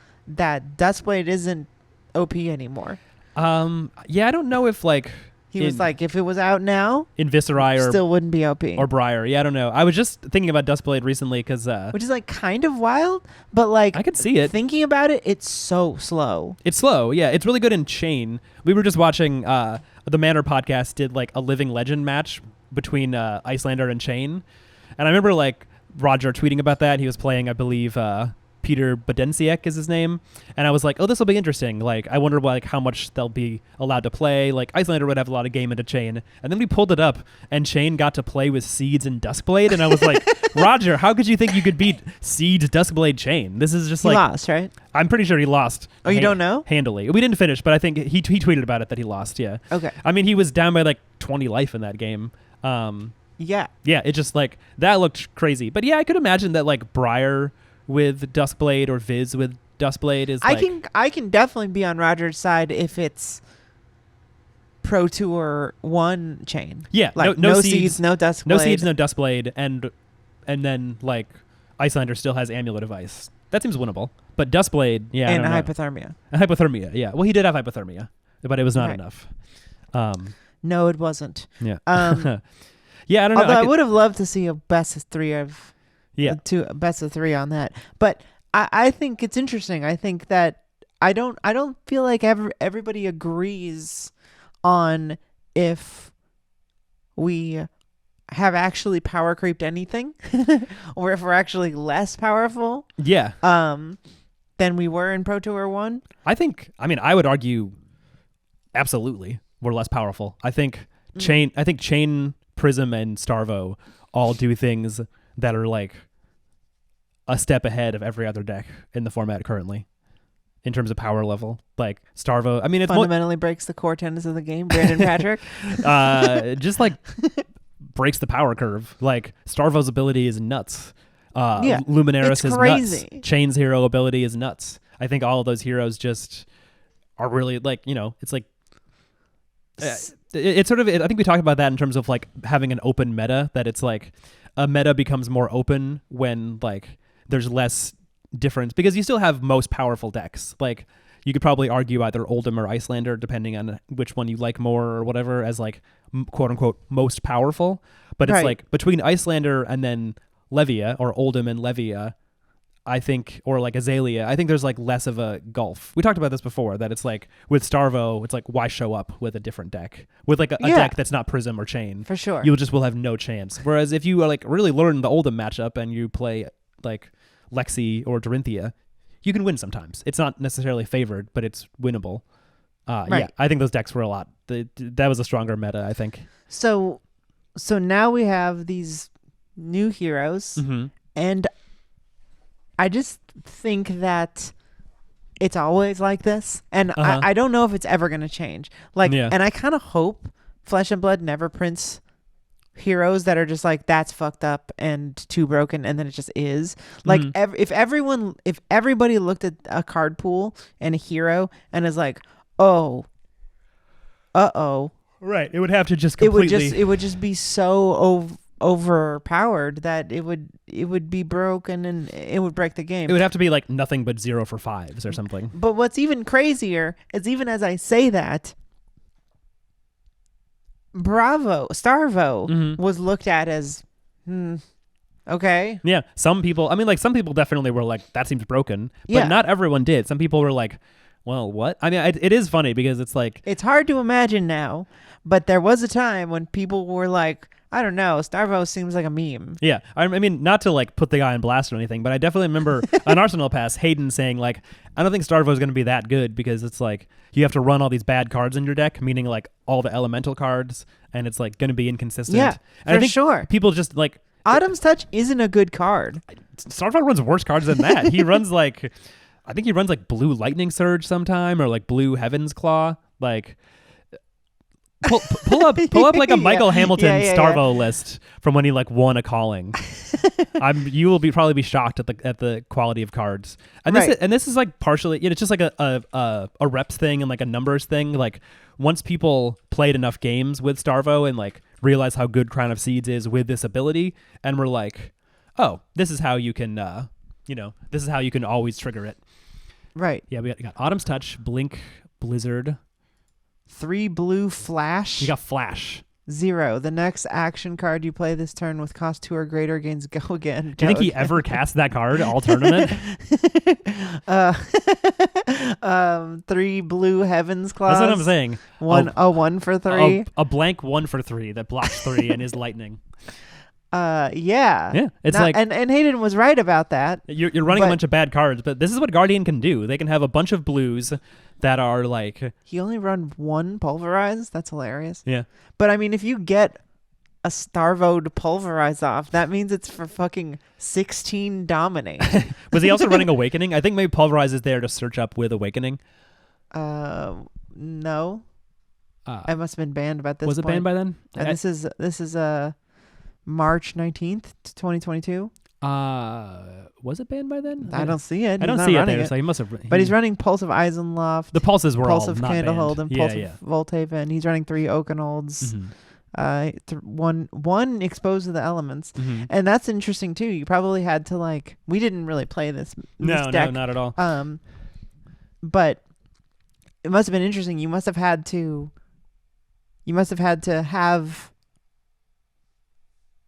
Duskblade isn't OP anymore. Yeah, I don't know if like He was like, if it was out now, in Viserai or still wouldn't be OP. or Briar. Yeah, I don't know. I was just thinking about Duskblade recently because which is like kind of wild, but like I could see it. Thinking about it, it's so slow. It's slow. Yeah, it's really good in Chain. We were just watching the Manor podcast did like a Living Legend match between Icelander and Chain, and I remember like Roger tweeting about that. He was playing, I believe, Peter Budensiek is his name, and I was like, oh, this will be interesting. Like, I wonder like how much they'll be allowed to play. Like, Icelander would have a lot of game into Chain, and then we pulled it up, and Chain got to play with Seeds and Duskblade, and I was like, Roger, how could you think you could beat Seeds, Duskblade, Chain? This is just He like lost, right? I'm pretty sure he lost. Oh, you don't know? Handily. We didn't finish, but I think he tweeted about it that he lost. Yeah. Okay. I mean, he was down by like 20 life in that game. Yeah. Yeah, it just like that looked crazy. But yeah, I could imagine that like Briar with Duskblade or Viz with Duskblade is I can definitely be on Roger's side if it's Pro Tour 1 Chain. Yeah, like no seeds, no Duskblade. No Seeds, no Duskblade, and then like Icelander still has Amulet of Ice. That seems winnable. But Duskblade, yeah, and I don't know. hypothermia. And hypothermia, yeah. Well, he did have hypothermia, but it was not Right. enough. No, it wasn't. Yeah. Um, yeah, I don't know. Although I would have loved to see a best of 3 of Yeah. best of 3 on that. But I think it's interesting. I think that I don't feel like everybody agrees on if we have actually power creeped anything or if we're actually less powerful Yeah. than we were in Pro Tour 1. I would argue absolutely we're less powerful. I think Chain, Prism, and Starvo all do things that are like a step ahead of every other deck in the format currently in terms of power level. Like Starvo, I mean, it's fundamentally breaks the core tenets of the game. Brandon Patrick. just like breaks the power curve. Like Starvo's ability is nuts. Yeah, Luminaris it's is crazy. nuts. Chain's hero ability is nuts. I think all of those heroes just are really like, it's like it's sort of I think we talked about that in terms of like having an open meta, that it's like a meta becomes more open when like there's less difference, because you still have most powerful decks. Like you could probably argue either Oldhim or Icelander, depending on which one you like more or whatever, as like quote unquote most powerful. But it's Right. like between Icelander and then Levia, or Oldhim and Levia, I think, or like Azalea, I think there's like less of a gulf. We talked about this before, that it's like with Starvo, it's like why show up with a different deck? With like a Yeah. deck that's not Prism or Chain. For sure. You will have no chance. Whereas if you like really learn the Oldhim matchup and you play like Lexi or Dorinthia, you can win sometimes. It's not necessarily favored, but it's winnable. Right. Yeah, I think those decks were a lot. That was a stronger meta, I think. So now we have these new heroes, Mm-hmm. and I just think that it's always like this, and Uh-huh. I don't know if it's ever going to change. Like, Yeah. and I kind of hope Flesh and Blood never prints heroes that are just like, that's fucked up and too broken, and then it just is. Like, Mhm. if everybody looked at a card pool and a hero and is like, oh, Right. It would have to just it completely. would just be so overpowered that it would be broken and it would break the game. It would have to be like nothing but 0 for 5s or something. But what's even crazier is, even as I say that, Starvo Mhm. was looked at as okay. Yeah, some people definitely were like, that seems broken, but Yeah. not everyone did. Some people were like, well, what? I mean, it is funny because it's like, It's hard to imagine now, but there was a time when people were like, I don't know, Starvo seems like a meme. yeah, I mean, not to like put the guy on blast or anything, but I definitely remember on Arsenal Pass, Hayden saying like, I don't think Starvo is going to be that good, because it's like you have to run all these bad cards in your deck, meaning like all the elemental cards, and it's like going to be inconsistent. Yeah, and I for think sure. people just like, Autumn's Touch isn't a good card. Starvo runs worse cards than that. He runs like, I think he runs like Blue Lightning Surge sometime, or like Blue Heaven's Claw. Like, pull up like a Michael Yeah. Hamilton Yeah. Starvo list from when he like won a calling. You will probably be shocked at the quality of cards. And Right. this is like partially, it's just like a reps thing and like a numbers thing. Like once people played enough games with Starvo and like realized how good Crown of Seeds is with this ability, and were like, oh, this is how you can, this is how you can always trigger it. Right. Yeah, we got Autumn's Touch, Blink, Blizzard. 3 blue flash. You got Flash. 0. The next action card you play this turn with cost 2 or greater gains go again. Do you think he ever cast that card all tournament? 3 blue Heaven's Claws. That's what I'm saying. 1 for 3. A blank 1 for 3 that blocks 3 and is lightning. Yeah. Yeah, it's Now, like and Hayden was right about that. you're running a bunch of bad cards, but this is what Guardian can do. They can have a bunch of blues that are like. He only run 1 Pulverize. That's hilarious. Yeah. But I mean, if you get a Starvo to Pulverize off, that means it's for fucking 16 Dominate. Was he also running Awakening? I think maybe Pulverize is there to search up with Awakening. No. I must have been banned about this. Was it banned by then? And this is March 19th, 2022. Was it banned by then? I don't see it. I don't see it there, so he must have. But he's running Pulse of Eisenloft. The pulses were Pulse all of not Candlehold banned. and Pulse of Volthaven. He's running 3 Oakenolds. One exposed to the elements, and that's interesting too. You probably had to we didn't really play this No, deck, not at all. But it must have been interesting. You must have had to have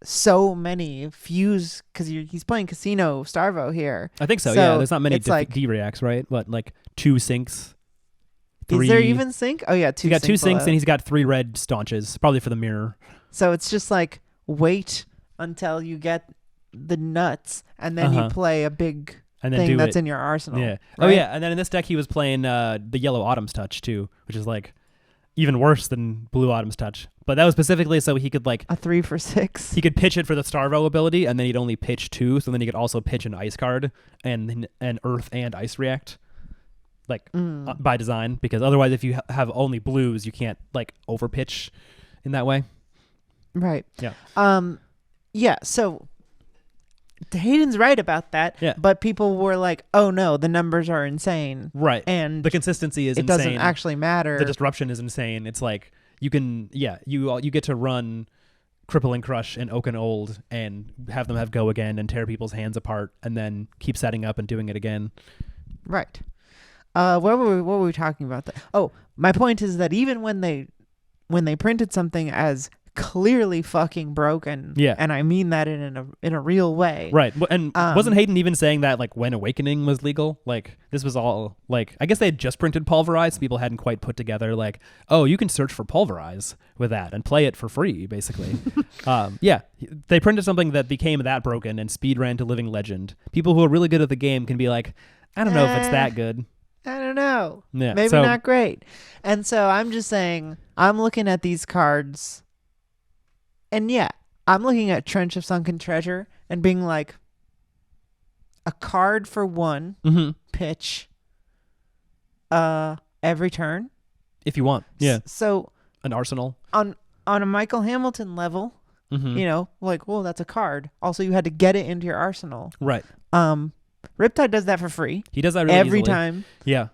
so many fuse because he's playing Casino Starvo here. I think so. So yeah, there's not many it's D reacts, right? What, like 2 sinks? 3. Is there even sync? Oh yeah, 2. He got 2 sinks below. and he's got 3 red staunches, probably for the mirror. So it's just wait until you get the nuts, and then you play a big and then thing do that's it. in your arsenal. Yeah. Right? Oh yeah, and then in this deck he was playing the yellow Autumn's Touch too, which is even worse than blue Autumn's Touch. But that was specifically so he could a 3 for 6. he could pitch it for the Starvo ability, and then he'd only pitch 2, so then he could also pitch an ice card and an earth and ice react. By design, because otherwise if you have only blues, you can't overpitch in that way. Right. Yeah. Yeah. So Hayden's right about that. Yeah. But people were like, "Oh no, the numbers are insane." Right. And The consistency is it insane. doesn't actually matter. The disruption is insane. It's you can you get to run Crippling Crush and Oaken Old and have them have go again and tear people's hands apart and then keep setting up and doing it again. Right. What were we talking about? Oh, my point is that even when they printed something as clearly fucking broken, and I mean that in a real way, right? And wasn't Hayden even saying that when Awakening was legal, this was all I guess they had just printed Pulverize, so people hadn't quite put together oh, you can search for Pulverize with that and play it for free, basically. They printed something that became that broken and speed ran to Living Legend. People who are really good at the game can be I don't know if it's that good. I don't know. Yeah, maybe not great. And so I'm just saying, I'm looking at these cards, and I'm looking at Trench of Sunken Treasure and being a card for 1 pitch every turn. If you want. Yeah. So an arsenal. On a Michael Hamilton level, well, that's a card. Also, you had to get it into your arsenal. Right. Riptide does that for free. He does that really every easily. time. Yeah.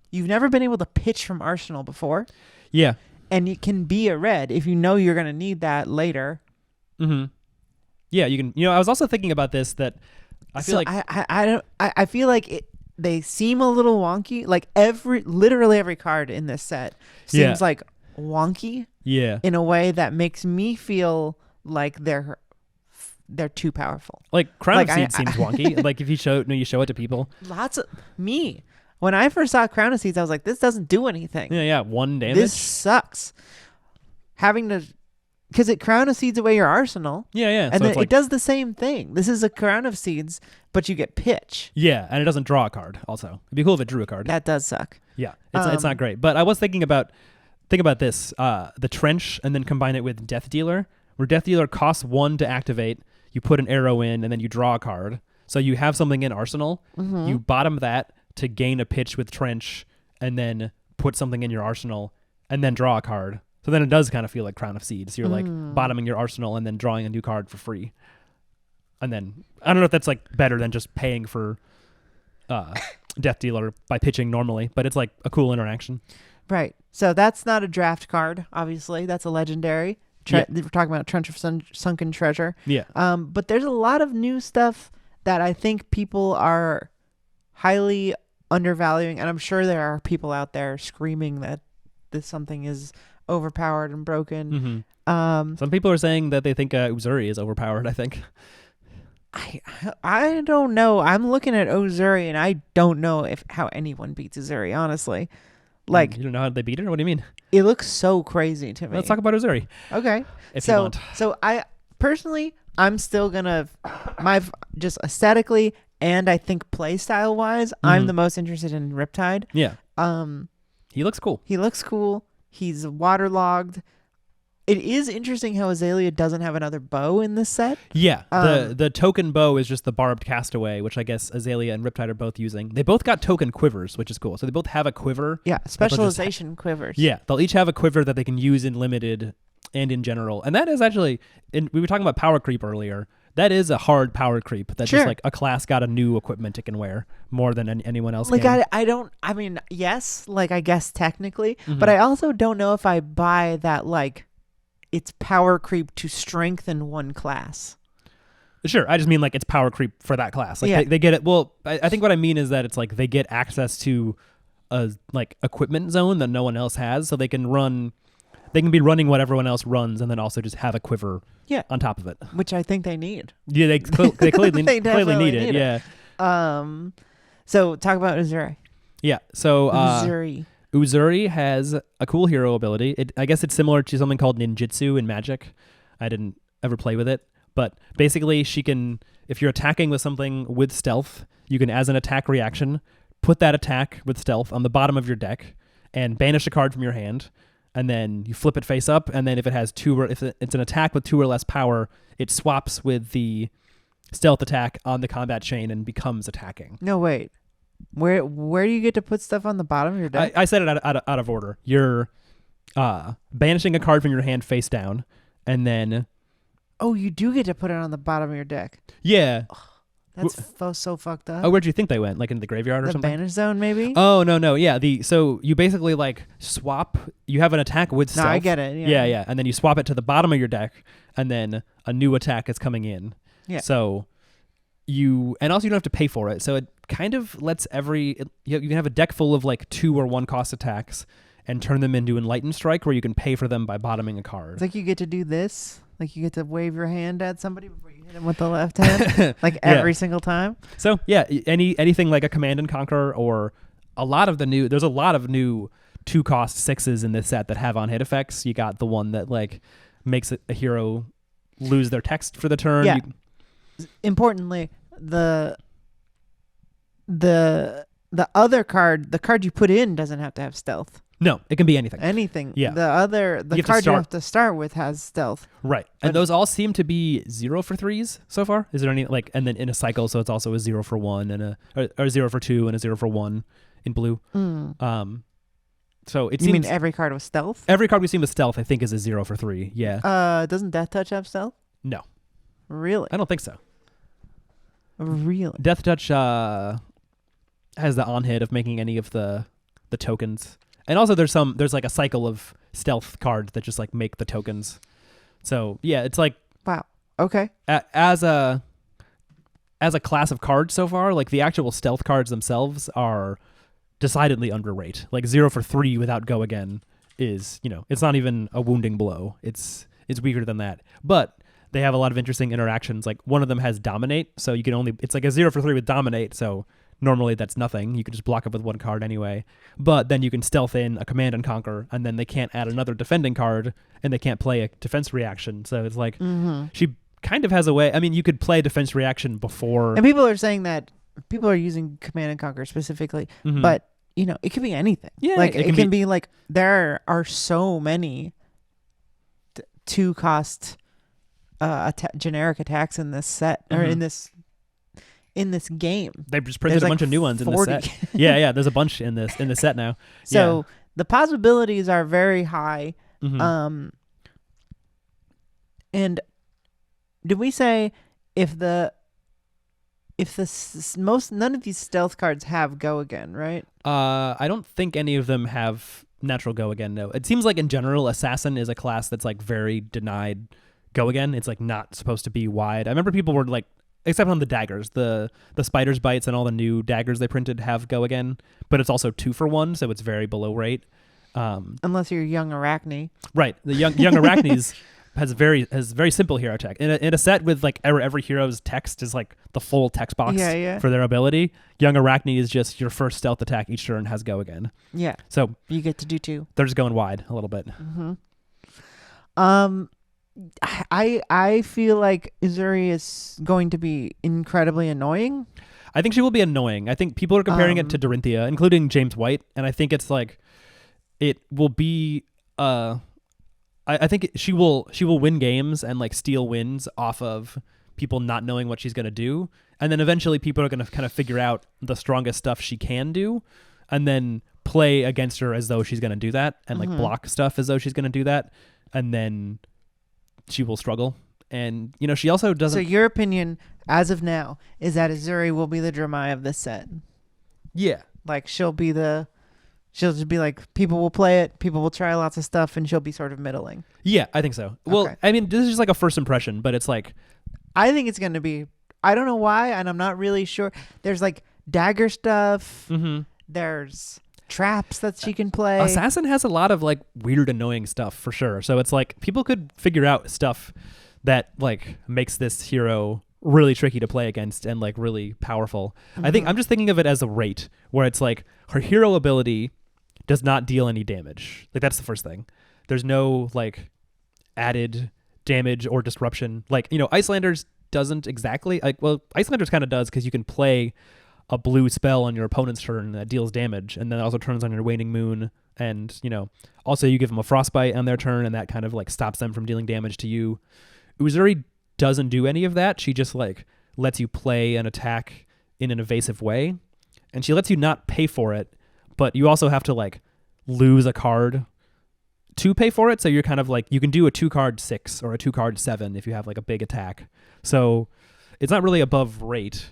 You've never been able to pitch from Arsenal before. Yeah. And it can be a red if you know you're going to need that later. Mm-hmm. Yeah, you can. I was also thinking about this that I feel I feel like they seem a little wonky. Literally every card in this set seems wonky. Yeah. In a way that makes me feel like they're too powerful. Crown of Seeds seems wonky. If you show it to people. When I first saw Crown of Seeds, I was like, this doesn't do anything. Yeah, 1 damage. This sucks. Having to, because it Crown of Seeds away your arsenal. Yeah. And then it does the same thing. This is a Crown of Seeds, but you get pitch. Yeah, and it doesn't draw a card. Also, it'd be cool if it drew a card. That does suck. Yeah, it's not great. But I was thinking about this: the Trench, and then combine it with Death Dealer, where Death Dealer costs 1 to activate. You put an arrow in, and then you draw a card. So you have something in arsenal. Mm-hmm. You bottom that to gain a pitch with Trench, and then put something in your arsenal, and then draw a card. So then it does kind of feel like Crown of Seeds. You're bottoming your arsenal and then drawing a new card for free. And then I don't know if that's better than just paying for Death Dealer by pitching normally, but it's a cool interaction. Right. So that's not a draft card, obviously. That's a legendary. We're talking about Trench of Sunken Treasure. Yeah. But there's a lot of new stuff that I think people are highly undervaluing, and I'm sure there are people out there screaming that this something is overpowered and broken. Some people are saying that they think Uzuri is overpowered, I think. I don't know. I'm looking at Uzuri, and I don't know how anyone beats Uzuri, honestly. Like, you don't know how they beat it? What do you mean? It looks so crazy to me. Let's talk about Uzuri. Okay. If you want. So I personally, I'm still gonna just aesthetically and I think play style wise, I'm the most interested in Riptide. Yeah. He looks cool. He looks cool. He's waterlogged. It is interesting how Azalea doesn't have another bow in this set. Yeah, the token bow is just the barbed castaway, which I guess Azalea and Riptide are both using. They both got token quivers, which is cool. So they both have a quiver. Yeah, specialization quivers. Yeah, they'll each have a quiver that they can use in limited and in general. And that is actually, we were talking about power creep earlier. That is a hard power creep. That's just like a class got a new equipment it can wear more than anyone else like can. I mean, yes, like I guess technically, but I also don't know if I buy that like it's power creep to strengthen one class. Sure, I just mean like it's power creep for that class. Like they get it. Well, I think what I mean is that it's like they get access to a like equipment zone that no one else has, so they can be running what everyone else runs, and then also just have a quiver on top of it, which I think they need. Yeah, they clearly clearly need it. Yeah. So talk about Uzuri. Yeah. So Uzuri has a cool hero ability. I guess it's similar to something called ninjutsu in Magic. I didn't ever play with it, but basically she can, if you're attacking with something with stealth, you can, as an attack reaction, put that attack with stealth on the bottom of your deck and banish a card from your hand, and then you flip it face up, and then if it has if it's an attack with 2 or less power, it swaps with the stealth attack on the combat chain and becomes attacking. No, wait. Where do you get to put stuff on the bottom of your deck? I said it out of order. You're banishing a card from your hand face down, and then... Oh, you do get to put it on the bottom of your deck. Yeah. That's so fucked up. Oh, where'd you think they went? Like in the graveyard or something? The banish zone, maybe? Oh, no. Yeah, so you basically like swap... You have an attack with stealth. No, I get it. Yeah. And then you swap it to the bottom of your deck, and then a new attack is coming in. Yeah. So... and also you don't have to pay for it, so it kind of lets you can have a deck full of like 2 or 1 cost attacks and turn them into Enlightened Strike, where you can pay for them by bottoming a card. It's like you get to do this, like you get to wave your hand at somebody before you hit him with the left hand, like every single time. So yeah, anything like a Command and Conquer, or there's a lot of new 2-cost 6s in this set that have on hit effects. You got the one that like makes a hero lose their text for the turn. Yeah. Importantly, the other card, the card you put in, doesn't have to have stealth. No, it can be anything. Anything. Yeah. The card you have to start with has stealth. Right. And those all seem to be 0 for 3s so far. Is there any and then in a cycle, so it's also a 0 for 1 and or 0 for 2 and a 0 for 1 in blue. So it seems... You mean every card with stealth? Every card we've seen with stealth, I think, is a 0 for 3. Yeah. Doesn't Death Touch have stealth? No. Really? I don't think so. Really? Death Touch has the on hit of making any of the tokens, and also there's like a cycle of stealth cards that just like make the tokens. So yeah, it's like, wow. Okay. As a class of cards so far, like the actual stealth cards themselves are decidedly underrated. Like 0 for 3 without go again is, it's not even a wounding blow. It's weaker than that, but they have a lot of interesting interactions. Like one of them has Dominate, so you can it's like a 0 for 3 with Dominate, so normally that's nothing. You can just block it with 1 card anyway. But then you can stealth in a Command and Conquer, and then they can't add another defending card, and they can't play a defense reaction. So it's like she kind of has a way. I mean, you could play defense reaction before. And people are saying that people are using Command and Conquer specifically, but it could be anything. Yeah, like it can be like there are so many 2-cost generic attacks in this set or in this game. They just printed a bunch of new ones 40. In this set. Yeah, there's a bunch in this set now. So the possibilities are very high. And did we say if none of these stealth cards have go again, right? I don't think any of them have natural go again. No, it seems like in general, assassin is a class that's like very denied go again. It's like not supposed to be wide. I remember people were like, except on the daggers, the spider's bites and all the new daggers they printed have go again, but it's also 2-for-1, so it's very below rate. Unless you're young Arachne. Right, the young Arachnes has very simple hero tech. In a set with like every hero's text is like the full text box for their ability. Young Arachne is just your first stealth attack each turn has go again. Yeah. So you get to do 2. They're just going wide a little bit. Mm-hmm. I feel like Uzuri is going to be incredibly annoying. I think she will be annoying. I think people are comparing it to Dorinthia, including James White, and I think it's like it will be I think she will win games and like steal wins off of people not knowing what she's going to do, and then eventually people are going to kind of figure out the strongest stuff she can do and then play against her as though she's going to do that and like block stuff as though she's going to do that, and then she will struggle. And you know, she also doesn't. So your opinion as of now is that Uzuri will be the Dramai of this set? Yeah, like she'll just be like, people will play it, people will try lots of stuff, and she'll be sort of middling. Yeah, I think so. Well, okay. I mean, this is just like a first impression, but it's like, I think it's going to be, I don't know why, and I'm not really sure. There's like dagger stuff. Mm-hmm. There's traps that she can play. Assassin has a lot of like weird, annoying stuff for sure. So it's like people could figure out stuff that like makes this hero really tricky to play against and like really powerful. Mm-hmm. I think I'm just thinking of it as a rate where it's like her hero ability does not deal any damage. Like that's the first thing. There's no like added damage or disruption. Like, you know, Icelanders doesn't exactly like, well, Icelanders kind of does because you can play a blue spell on your opponent's turn that deals damage and then also turns on your waning moon, and you know, also you give them a frostbite on their turn and that kind of like stops them from dealing damage to you. Uzuri doesn't do any of that. She just like lets you play an attack in an evasive way, and she lets you not pay for it, but you also have to like lose a card to pay for it. So you're kind of like, you can do a 2-card 6 or a 2-card 7 if you have like a big attack. So it's not really above rate.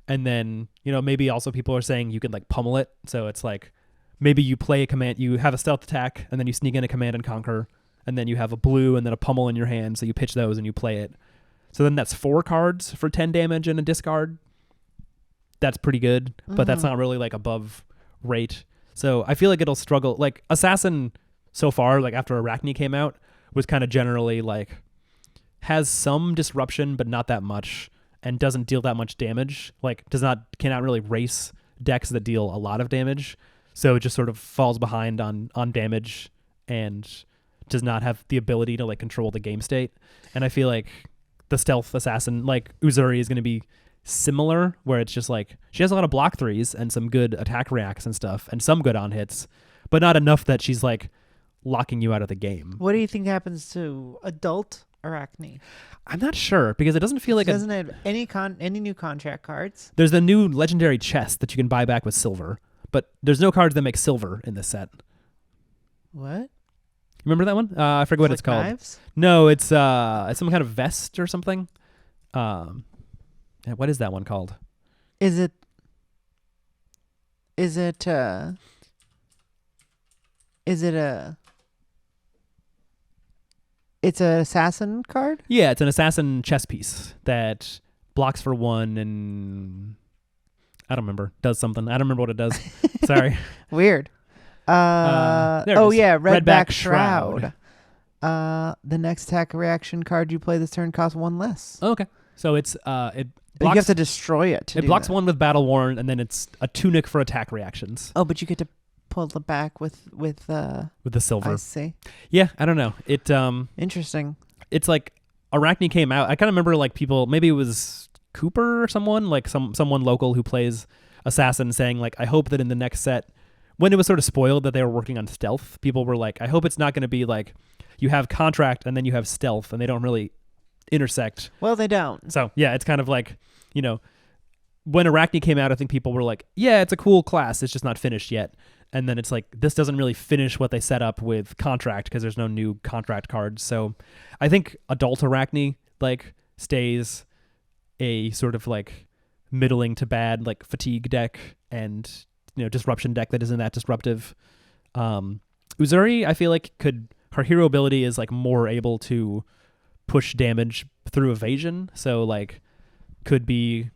And then, you know, maybe also people are saying you can like pummel it. So it's like maybe you play a command, you have a stealth attack, and then you sneak in a command and conquer, and then you have a blue and then a pummel in your hand. So you pitch those and you play it. So then that's 4 cards for 10 damage and a discard. That's pretty good, but that's not really like above rate. So I feel like it'll struggle. Like Assassin so far, like after Arachne came out, was kind of generally like has some disruption, but not that much, and doesn't deal that much damage. Like cannot really race decks that deal a lot of damage. So it just sort of falls behind on damage and does not have the ability to like control the game state. And I feel like the stealth assassin like Uzuri is going to be similar, where it's just like she has a lot of block 3s and some good attack reacts and stuff and some good on hits, but not enough that she's like locking you out of the game. What do you think happens to adult Arachne? I'm not sure, because it doesn't feel like doesn't have any new contract cards. There's the new legendary chest that you can buy back with silver, but there's no cards that make silver in this set. What? Remember that one? I forget what it's called. Knives? No, it's some kind of vest or something. Yeah, what is that one called? Is it it's an assassin card? Yeah, it's an assassin chess piece that blocks for 1 and I don't remember. Does something. I don't remember what it does. Sorry. Weird. There it is. Yeah, Redback Shroud. The next attack reaction card you play this turn costs 1 less. Oh, okay. So it's it But you blocks, have to destroy it. it blocks 1 with Battle Worn, and then it's a tunic for attack reactions. Oh, but you get to pull it back with the silver. I see. Yeah, I don't know. It Interesting. It's like Arachne came out. I kind of remember like people, maybe it was Cooper or someone, like someone local who plays assassin, saying like, I hope that in the next set, when it was sort of spoiled that they were working on stealth, people were like, I hope it's not going to be like you have contract and then you have stealth and they don't really intersect. Well, they don't. So yeah, it's kind of like, you know, when Arachne came out, I think people were like, yeah, it's a cool class, it's just not finished yet. And then it's like, this doesn't really finish what they set up with contract because there's no new contract cards. So I think adult Arachne like stays a sort of like middling to bad like fatigue deck and, you know, disruption deck that isn't that disruptive. Uzuri, I feel like her hero ability is like more able to push damage through evasion. So like could be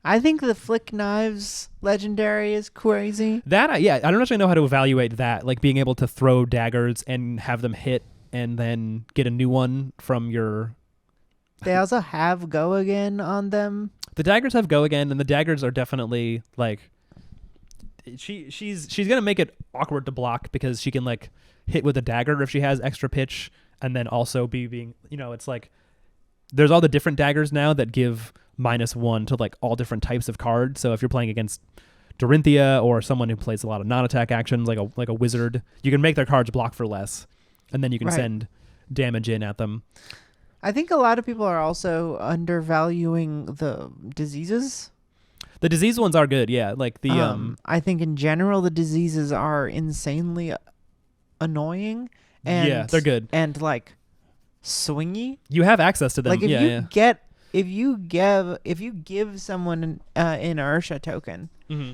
I think the Flick Knives legendary is crazy. that. I don't actually know how to evaluate that. Like being able to throw daggers and have them hit and then get a new one from your. They also have Go Again on them. The daggers have Go Again, and the daggers are definitely like. She's gonna make it awkward to block because she can like hit with a dagger if she has extra pitch, and then also being it's like there's all the different daggers now that give -1 to like all different types of cards. So if you're playing against Dorinthia or someone who plays a lot of non-attack actions like a wizard, you can make their cards block for less, and then you can send damage in at them. I think a lot of people are also undervaluing the diseases. The disease ones are good, yeah. Like the I think in general the diseases are insanely annoying and yeah, they're good. And like swingy. You have access to them. Like if you give someone an inertia token. Mm-hmm.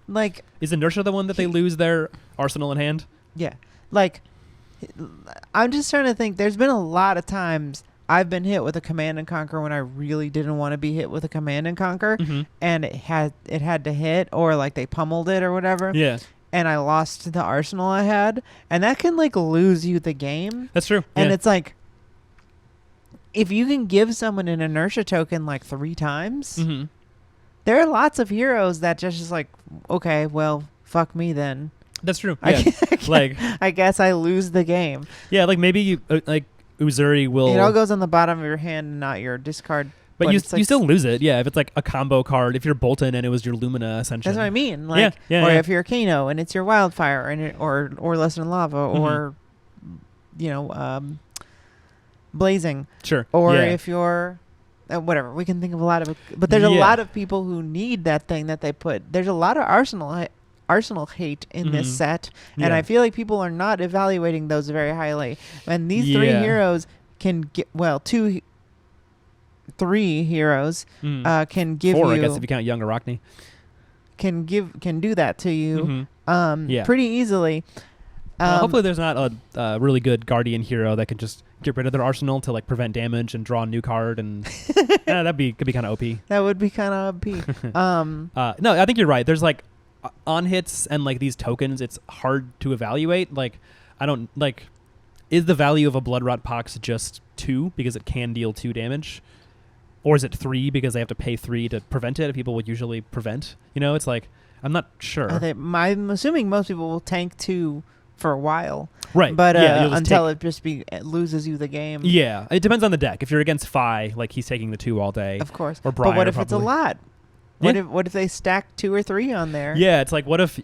Like is inertia the one that they lose their arsenal in hand? Yeah. Like I'm just trying to think, there's been a lot of times I've been hit with a Command and Conquer when I really didn't want to be hit with a Command and Conquer, and it had to hit, or like they pummeled it or whatever. Yeah. And I lost the arsenal I had, and that can like lose you the game. That's true. And it's like, if you can give someone an inertia token like 3 times, there are lots of heroes that just is like, okay, well, fuck me then. That's true. Yeah. I guess I lose the game. Yeah, like maybe you like. Uzuri will. It all goes on the bottom of your hand, not your discard. But you still lose it, yeah. If it's like a combo card, if you're Bolton and it was your Lumina Ascension. That's what I mean. Like, if you're Kano and it's your Wildfire and or Lesson in Lava or Blazing. Sure. Or if you're whatever, we can think of a lot of it. But there's a lot of people who need that thing that they put. There's a lot of Arsenal hate in this set, and I feel like people are not evaluating those very highly. And these 3 heroes can get 3 heroes can give 4, you. I guess if you count Young Arachne. Can do that to you pretty easily. Hopefully there's not a really good Guardian hero that can just get rid of their arsenal to like prevent damage and draw a new card, and could be kind of OP. That would be kind of OP. No, I think you're right. There's like on hits and like these tokens, it's hard to evaluate. Like I don't like, is the value of a Bloodrot Pox just 2 because it can deal 2 damage, or is it 3 because they have to pay 3 to prevent it? People would usually prevent. It's like I'm not sure. I'm assuming most people will tank 2 for a while, right? But until it loses you the game. Yeah, it depends on the deck. If you're against Fi, like he's taking the 2 all day, of course. Or Briar, but what if probably. It's a lot? What if they stack 2 or 3 on there? Yeah, it's like, what if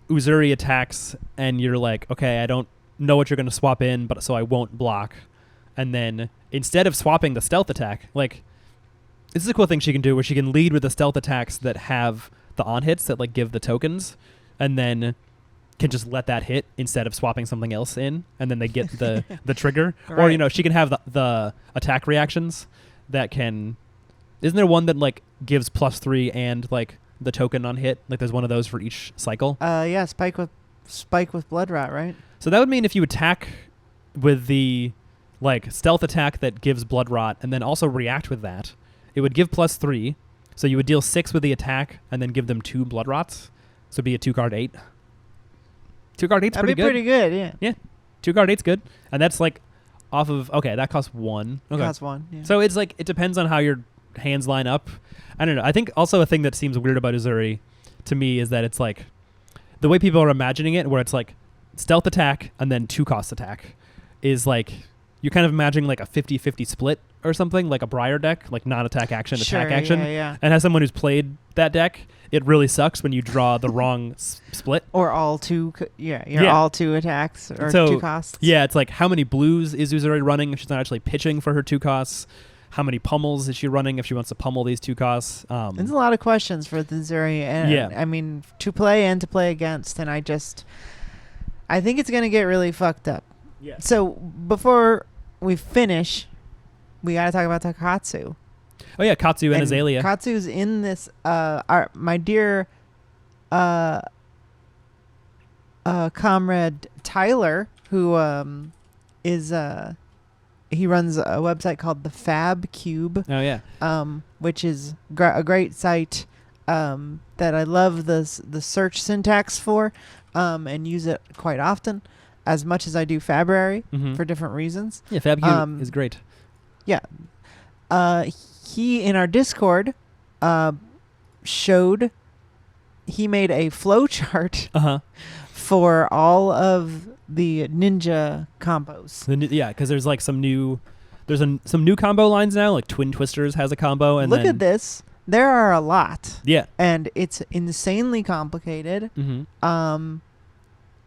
Uzuri attacks and you're like, okay, I don't know what you're going to swap in, but so I won't block. And then instead of swapping the stealth attack, like this is a cool thing she can do where she can lead with the stealth attacks that have the on hits that like give the tokens, and then can just let that hit instead of swapping something else in, and then they get the trigger. Right. Or she can have the attack reactions that can. Isn't there one that like gives +3 and like the token on hit? Like there's one of those for each cycle. Yeah, spike with Bloodrot, right? So that would mean if you attack with the like stealth attack that gives Bloodrot and then also react with that, it would give +3. So you would deal 6 with the attack and then give them 2 Bloodrots. So it'd be a 2-card 8. 2-card 8's pretty good. Pretty good, yeah. Yeah, 2-card 8's good, and that's like off of that costs 1. Okay. Costs 1. Yeah. So it's like it depends on how your hands line up. I don't know. I think also a thing that seems weird about Uzuri to me is that it's like the way people are imagining it, where it's like stealth attack and then 2-cost attack, is like you're kind of imagining like a 50-50 split or something, like a Briar deck, like non-attack action, attack action. Yeah. And as someone who's played that deck, it really sucks when you draw the wrong split. Or all 2, all 2 attacks or 2 costs. Yeah, it's like how many blues is Uzuri running if she's not actually pitching for her 2 costs? How many pummels is she running if she wants to pummel these 2 costs? There's a lot of questions for the Uzuri, and I mean to play and to play against, and I think it's gonna get really fucked up. Yeah. So before we finish, we gotta talk about Takatsu. Oh yeah, Katsu and Azalea. Katsu's in this. My dear comrade Tyler, who is he runs a website called the Fab Cube. Oh yeah. Which is a great site that I love the search syntax for, and use it quite often, as much as I do Fabrary for different reasons. Yeah, FabCube is great. Yeah. He in our Discord showed he made a flow chart for all of the ninja combos. Because there's like some new combo lines now. Like Twin Twisters has a combo, and look at this. There are a lot. Yeah, and it's insanely complicated.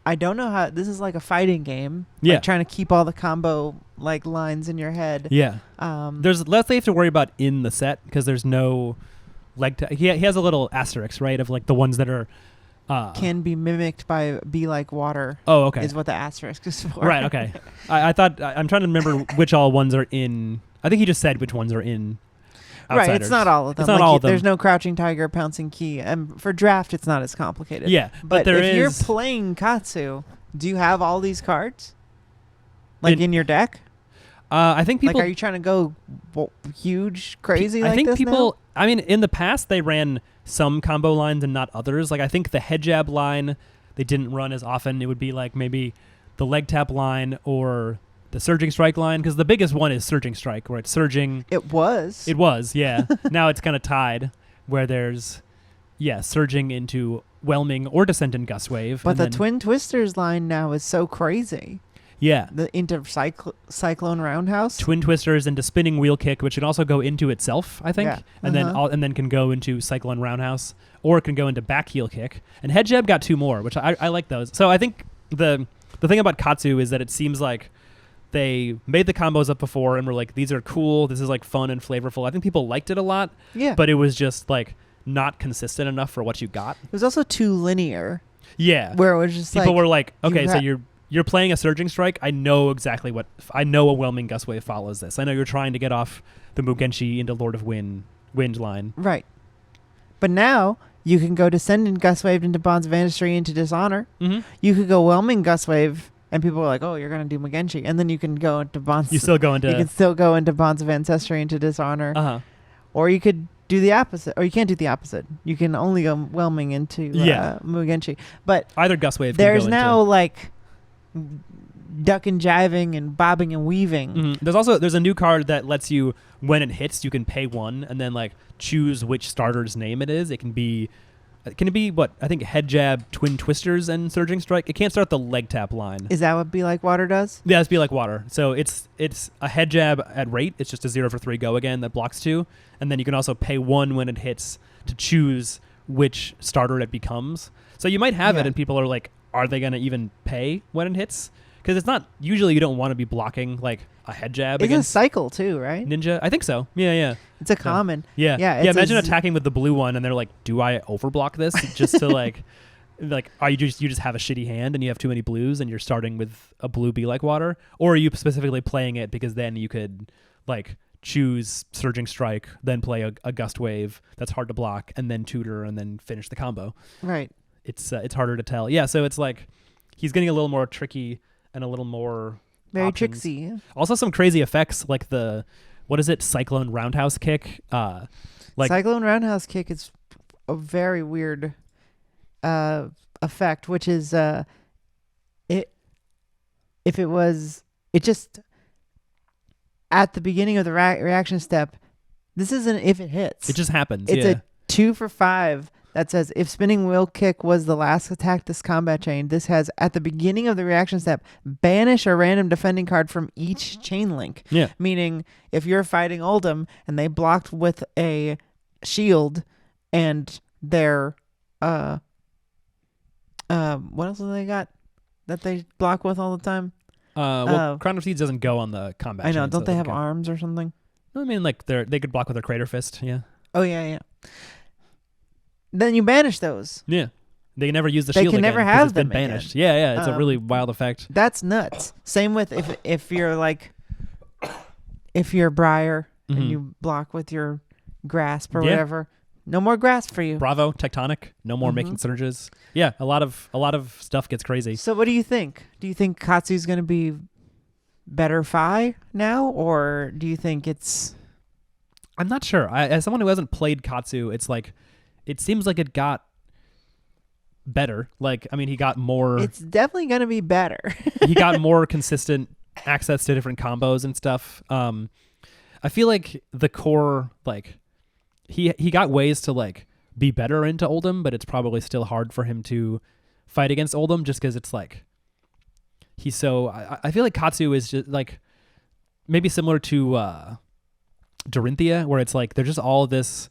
I don't know how this is like a fighting game. Yeah, like trying to keep all the combo like lines in your head. Yeah. There's less they have to worry about in the set because there's no he has a little asterisk, right, of like the ones that are can be mimicked by be like water. Oh, okay. Is what the asterisk is for. Right. Okay. I thought I'm trying to remember which all ones are in. I think he just said which ones are in. Outsiders. Right. It's not all of them. It's not all of them. There's no crouching tiger, pouncing key, and for draft, it's not as complicated. Yeah, but there if you're playing Katsu, do you have all these cards, like in your deck? I think people. Like, are you trying to go huge, crazy? I like think this people. Now? I mean, in the past they ran some combo lines and not others. Like I think the head jab line they didn't run as often. It would be like maybe the leg tap line or the surging strike line, because the biggest one is surging strike, where it's surging. It was, yeah. Now it's kind of tied, where there's, surging into whelming or descent in gust wave. But the Twin Twisters line now is so crazy. Yeah. Into cyclone roundhouse. Twin Twisters into spinning wheel kick, which can also go into itself, I think, and then can go into cyclone roundhouse, or it can go into back heel kick. And head jab got 2 more, which I like those. So I think the thing about Katsu is that it seems like they made the combos up before and were like, these are cool, this is like fun and flavorful. I think people liked it a lot. Yeah. But it was just like not consistent enough for what you got. It was also too linear. Yeah. Where it was just people were like, okay, so you're playing a surging strike. I know exactly I know a whelming gust wave follows this. I know you're trying to get off the Mugenshi into Lord of Wind line. Right. But now you can go Descendant Gust Wave into Bonds of Ancestry into Dishonor. Mm-hmm. You could go Whelming Gust Wave, and people were like, "Oh, you're gonna do Mugenshi," and then you can go into Bonds. You still go into. You can still go into Bonds of Ancestry into Dishonor. Or you could do the opposite, or you can't do the opposite. You can only go Whelming into Mugenshi. But either Gust Wave. There's now like duck and jiving and bobbing and weaving. Mm-hmm. There's a new card that lets you, when it hits, you can pay 1 and then like choose which starter's name it is. It can be what I think head jab, Twin Twisters, and surging strike. It can't start the leg tap line. Is that what Be Like Water does? Yeah, it's Be Like Water. So it's a head jab at rate. It's just a 0 for 3 go again that blocks 2, and then you can also pay 1 when it hits to choose which starter it becomes. So you might have it, and people are like, are they going to even pay when it hits? Because it's not, usually you don't want to be blocking like a head jab against a cycle too, right? Ninja. I think so. Yeah. It's a common. Yeah. Imagine attacking with the blue one and they're like, do I overblock this just to like are you just have a shitty hand and you have too many blues and you're starting with a blue Be Like Water? Or are you specifically playing it because then you could like choose surging strike, then play a gust wave that's hard to block, and then tutor and then finish the combo? Right. It's harder to tell. Yeah, so it's like he's getting a little more tricky and a little more very options. tricksy. Also some crazy effects like Cyclone Roundhouse Kick. Cyclone Roundhouse Kick is a very weird effect, which is it just at the beginning of the reaction step. This isn't if it hits. It just happens. It's a 2 for 5 that says if spinning wheel kick was the last attack this combat chain, this has at the beginning of the reaction step banish a random defending card from each chain link. Yeah. Meaning if you're fighting Oldhim and they blocked with a shield and their what else have they got that they block with all the time? Crown of Seeds doesn't go on the combat. I know. chain, Don't so they have arms or something? I mean, like they could block with their Crater Fist. Yeah. Oh yeah. Then you banish those. Yeah. They can never use the they shield can again. Never have it's them been banished. again. Yeah. It's a really wild effect. That's nuts. Same with if you're like if you're Briar and you block with your grasp or whatever, no more grass for you. Bravo, Tectonic, no more making surges. Yeah, a lot of stuff gets crazy. So what do you think? Do you think Katsu's going to be better Fi now, or do you think it's... I'm not sure. As someone who hasn't played Katsu, it's like, it seems like it got better. Like, I mean, he got more... It's definitely going to be better. He got more consistent access to different combos and stuff. I feel like the core, like, he got ways to, like, be better into Oldhim, but it's probably still hard for him to fight against Oldhim just because it's like, he's so... I feel like Katsu is just, like, maybe similar to... Dorinthia, where it's like there's just all this,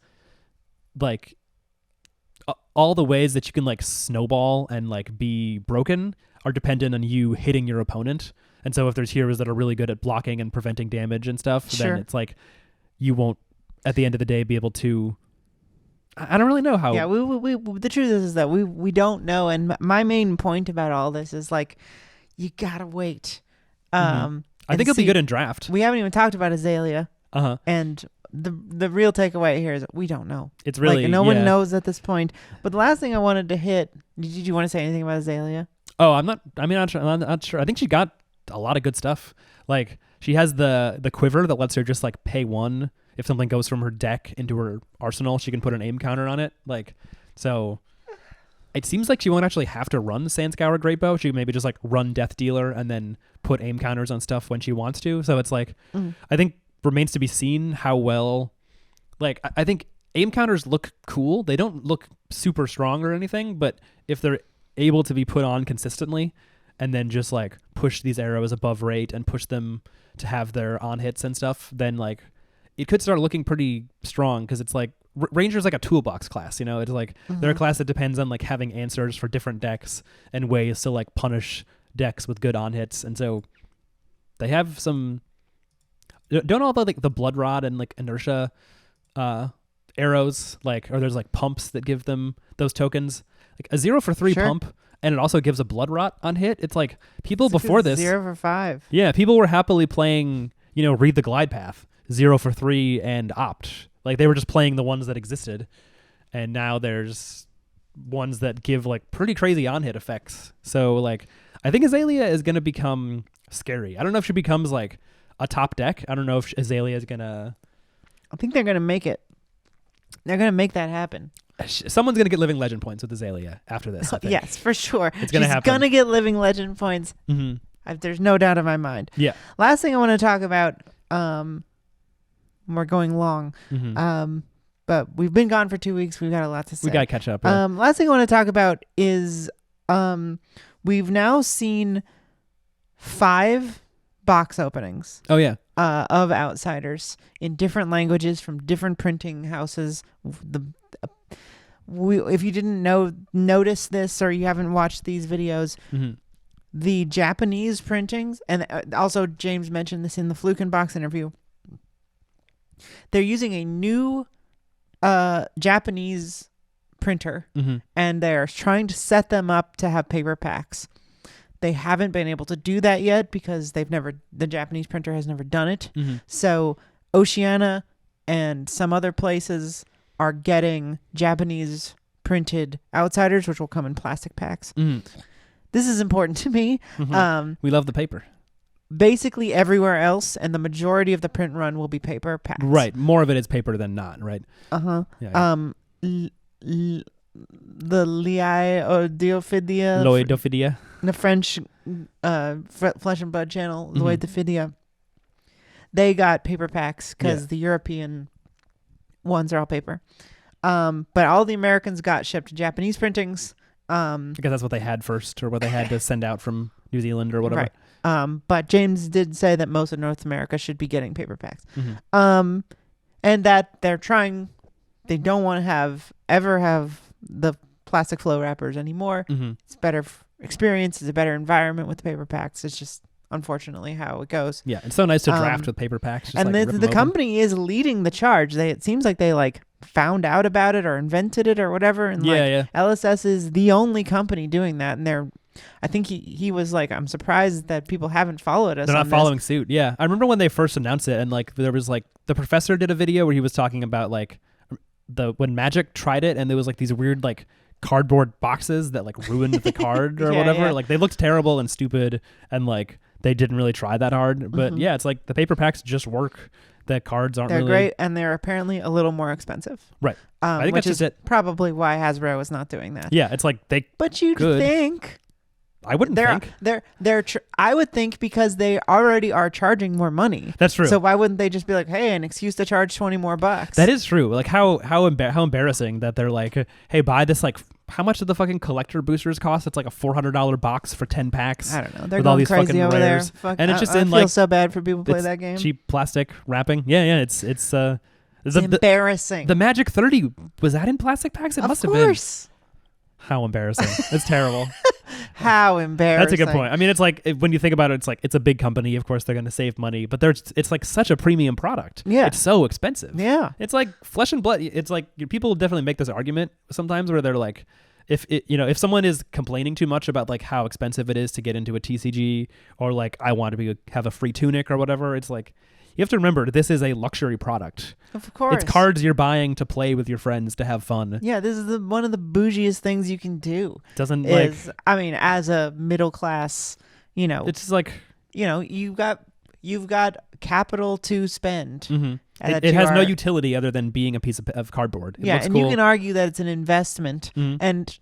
like, all the ways that you can like snowball and like be broken are dependent on you hitting your opponent. And so if there's heroes that are really good at blocking and preventing damage and stuff, then it's like you won't at the end of the day be able to... I don't really know how... Yeah, we the truth is that we don't know, and my main point about all this is like you gotta wait. I think it'll be good in draft. We haven't even talked about Azalea. Uh-huh. And the real takeaway here is that we don't know. It's really... Like, no one knows at this point. But the last thing I wanted to hit... Did you want to say anything about Azalea? Oh, I'm not sure. I think she got a lot of good stuff. Like, she has the quiver that lets her just, like, pay one. If something goes from her deck into her arsenal, she can put an aim counter on it. Like, so... It seems like she won't actually have to run Sandscour Great Bow. She can maybe just, like, run Death Dealer and then put aim counters on stuff when she wants to. So it's, like... I think... Remains to be seen how well, like, I think aim counters look cool. They don't look super strong or anything, but if they're able to be put on consistently and then just like push these arrows above rate and push them to have their on hits and stuff, then like it could start looking pretty strong, because it's like Ranger's like a toolbox class, you know. It's like they're a class that depends on like having answers for different decks and ways to like punish decks with good on hits, and so they have some... Don't all the like the Blood Rod and like Inertia arrows, like, or there's like pumps that give them those tokens, like a 0 for 3 pump, and it also gives a Blood Rot on hit. It's like people before this 0 for 5. Yeah, people were happily playing, you know, Read the Glide Path 0 for 3 and Opt. Like they were just playing the ones that existed, and now there's ones that give like pretty crazy on hit effects. So like I think Azalea is gonna become scary. I don't know if she becomes like a top deck. I don't know if Azalea is gonna... I think they're gonna make it. They're gonna make that happen. Someone's gonna get living legend points with Azalea after this, I think. Yes, for sure. It's gonna happen. She's gonna get living legend points. There's no doubt in my mind. Yeah. Last thing I want to talk about, we're going long, but we've been gone for 2 weeks. We've got a lot to say. We gotta catch up. Last thing I want to talk about is we've now seen 5 box openings. Oh yeah. Of Outsiders in different languages from different printing houses. If you didn't notice this, or you haven't watched these videos, the Japanese printings, and also James mentioned this in the Flukenbox interview, they're using a new Japanese printer, and they're trying to set them up to have paper packs. They haven't been able to do that yet because the Japanese printer has never done it. So Oceania and some other places are getting Japanese printed Outsiders, which will come in plastic packs. This is important to me. We love the paper. Basically everywhere else, and the majority of the print run will be paper packs. Right. More of it is paper than not, right? Yeah. The Loidophidia. The French Flesh and Blood channel, Loidophidia, they got paper packs because the European ones are all paper. But all the Americans got shipped Japanese printings. Because that's what they had first, or what they had to send out from New Zealand or whatever. Right. But James did say that most of North America should be getting paper packs. And that they're trying... They don't want to ever have the plastic flow wrappers anymore. It's better experience. It's a better environment with the paper packs. It's just unfortunately how it goes. Yeah, it's so nice to draft with paper packs. Just and like the company is leading the charge. It seems like they like found out about it or invented it or whatever. And LSS is the only company doing that. And I think he was like, I'm surprised that people haven't followed us. They're not following suit. Yeah, I remember when they first announced it, and like there was like the professor did a video where he was talking about like when Magic tried it and there was like these weird like cardboard boxes that like ruined the card or Yeah, whatever. yeah. Like they looked terrible and stupid and like they didn't really try that hard. But yeah, it's like the paper packs just work. The cards aren't They're really great, and they're apparently a little more expensive. Right. I think which that's is just it. probably why Hasbro is not doing that. Yeah, it's like But you'd Good. think I wouldn't think. I would think because they already are charging more money. That's true. So why wouldn't they just be like, hey, an excuse to charge 20 more bucks? That is true. Like how embarrassing that they're like, hey, buy this like how much do the fucking collector boosters cost? It's like a $400 box for 10 packs. I don't know. They're with all going these crazy fucking over rares. there. Fuck, And it's just I in, feel like, so bad for people who play it's that game. cheap plastic wrapping. Yeah, it's the Embarrassing. the Magic 30 was that in plastic packs? It of must have been. course. How embarrassing. It's terrible. How embarrassing. That's a good point. I mean, it's like when you think about it, it's like it's a big company. Of course, they're going to save money, but it's like such a premium product. Yeah. It's so expensive. Yeah. It's like flesh and blood. It's like people definitely make this argument sometimes where they're like, if someone is complaining too much about like how expensive it is to get into a TCG or like I want to have a free tunic or whatever, it's like you have to remember this is a luxury product. Of course. It's cards you're buying to play with your friends to have fun. Yeah, this is one of the bougiest things you can do. Doesn't Is I mean, as a middle class, it's just like you've got capital to spend. mhm. that It you has no are- utility other than being a piece of cardboard. It Yeah, looks and cool. you can argue that it's an investment. Mhm. And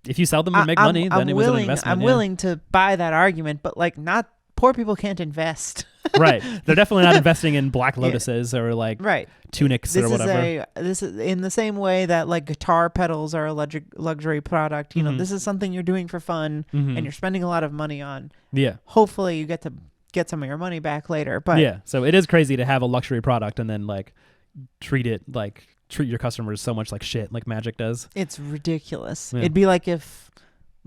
If you sell them and make money, then it was an investment. I'm yeah. willing to buy that argument, but like, not poor people can't invest. Right. They're definitely not investing in Black Lotuses or like Right. tunics This or whatever. this is in the same way that like guitar pedals are a luxury product. You know, Mhm. this is something you're doing for fun Mhm. and you're spending a lot of money on. Yeah. Hopefully, you get to get some of your money back later. But Yeah. So it is crazy to have a luxury product and then like treat your customers so much like shit like Magic does. it's ridiculous. Yeah. It'd be like if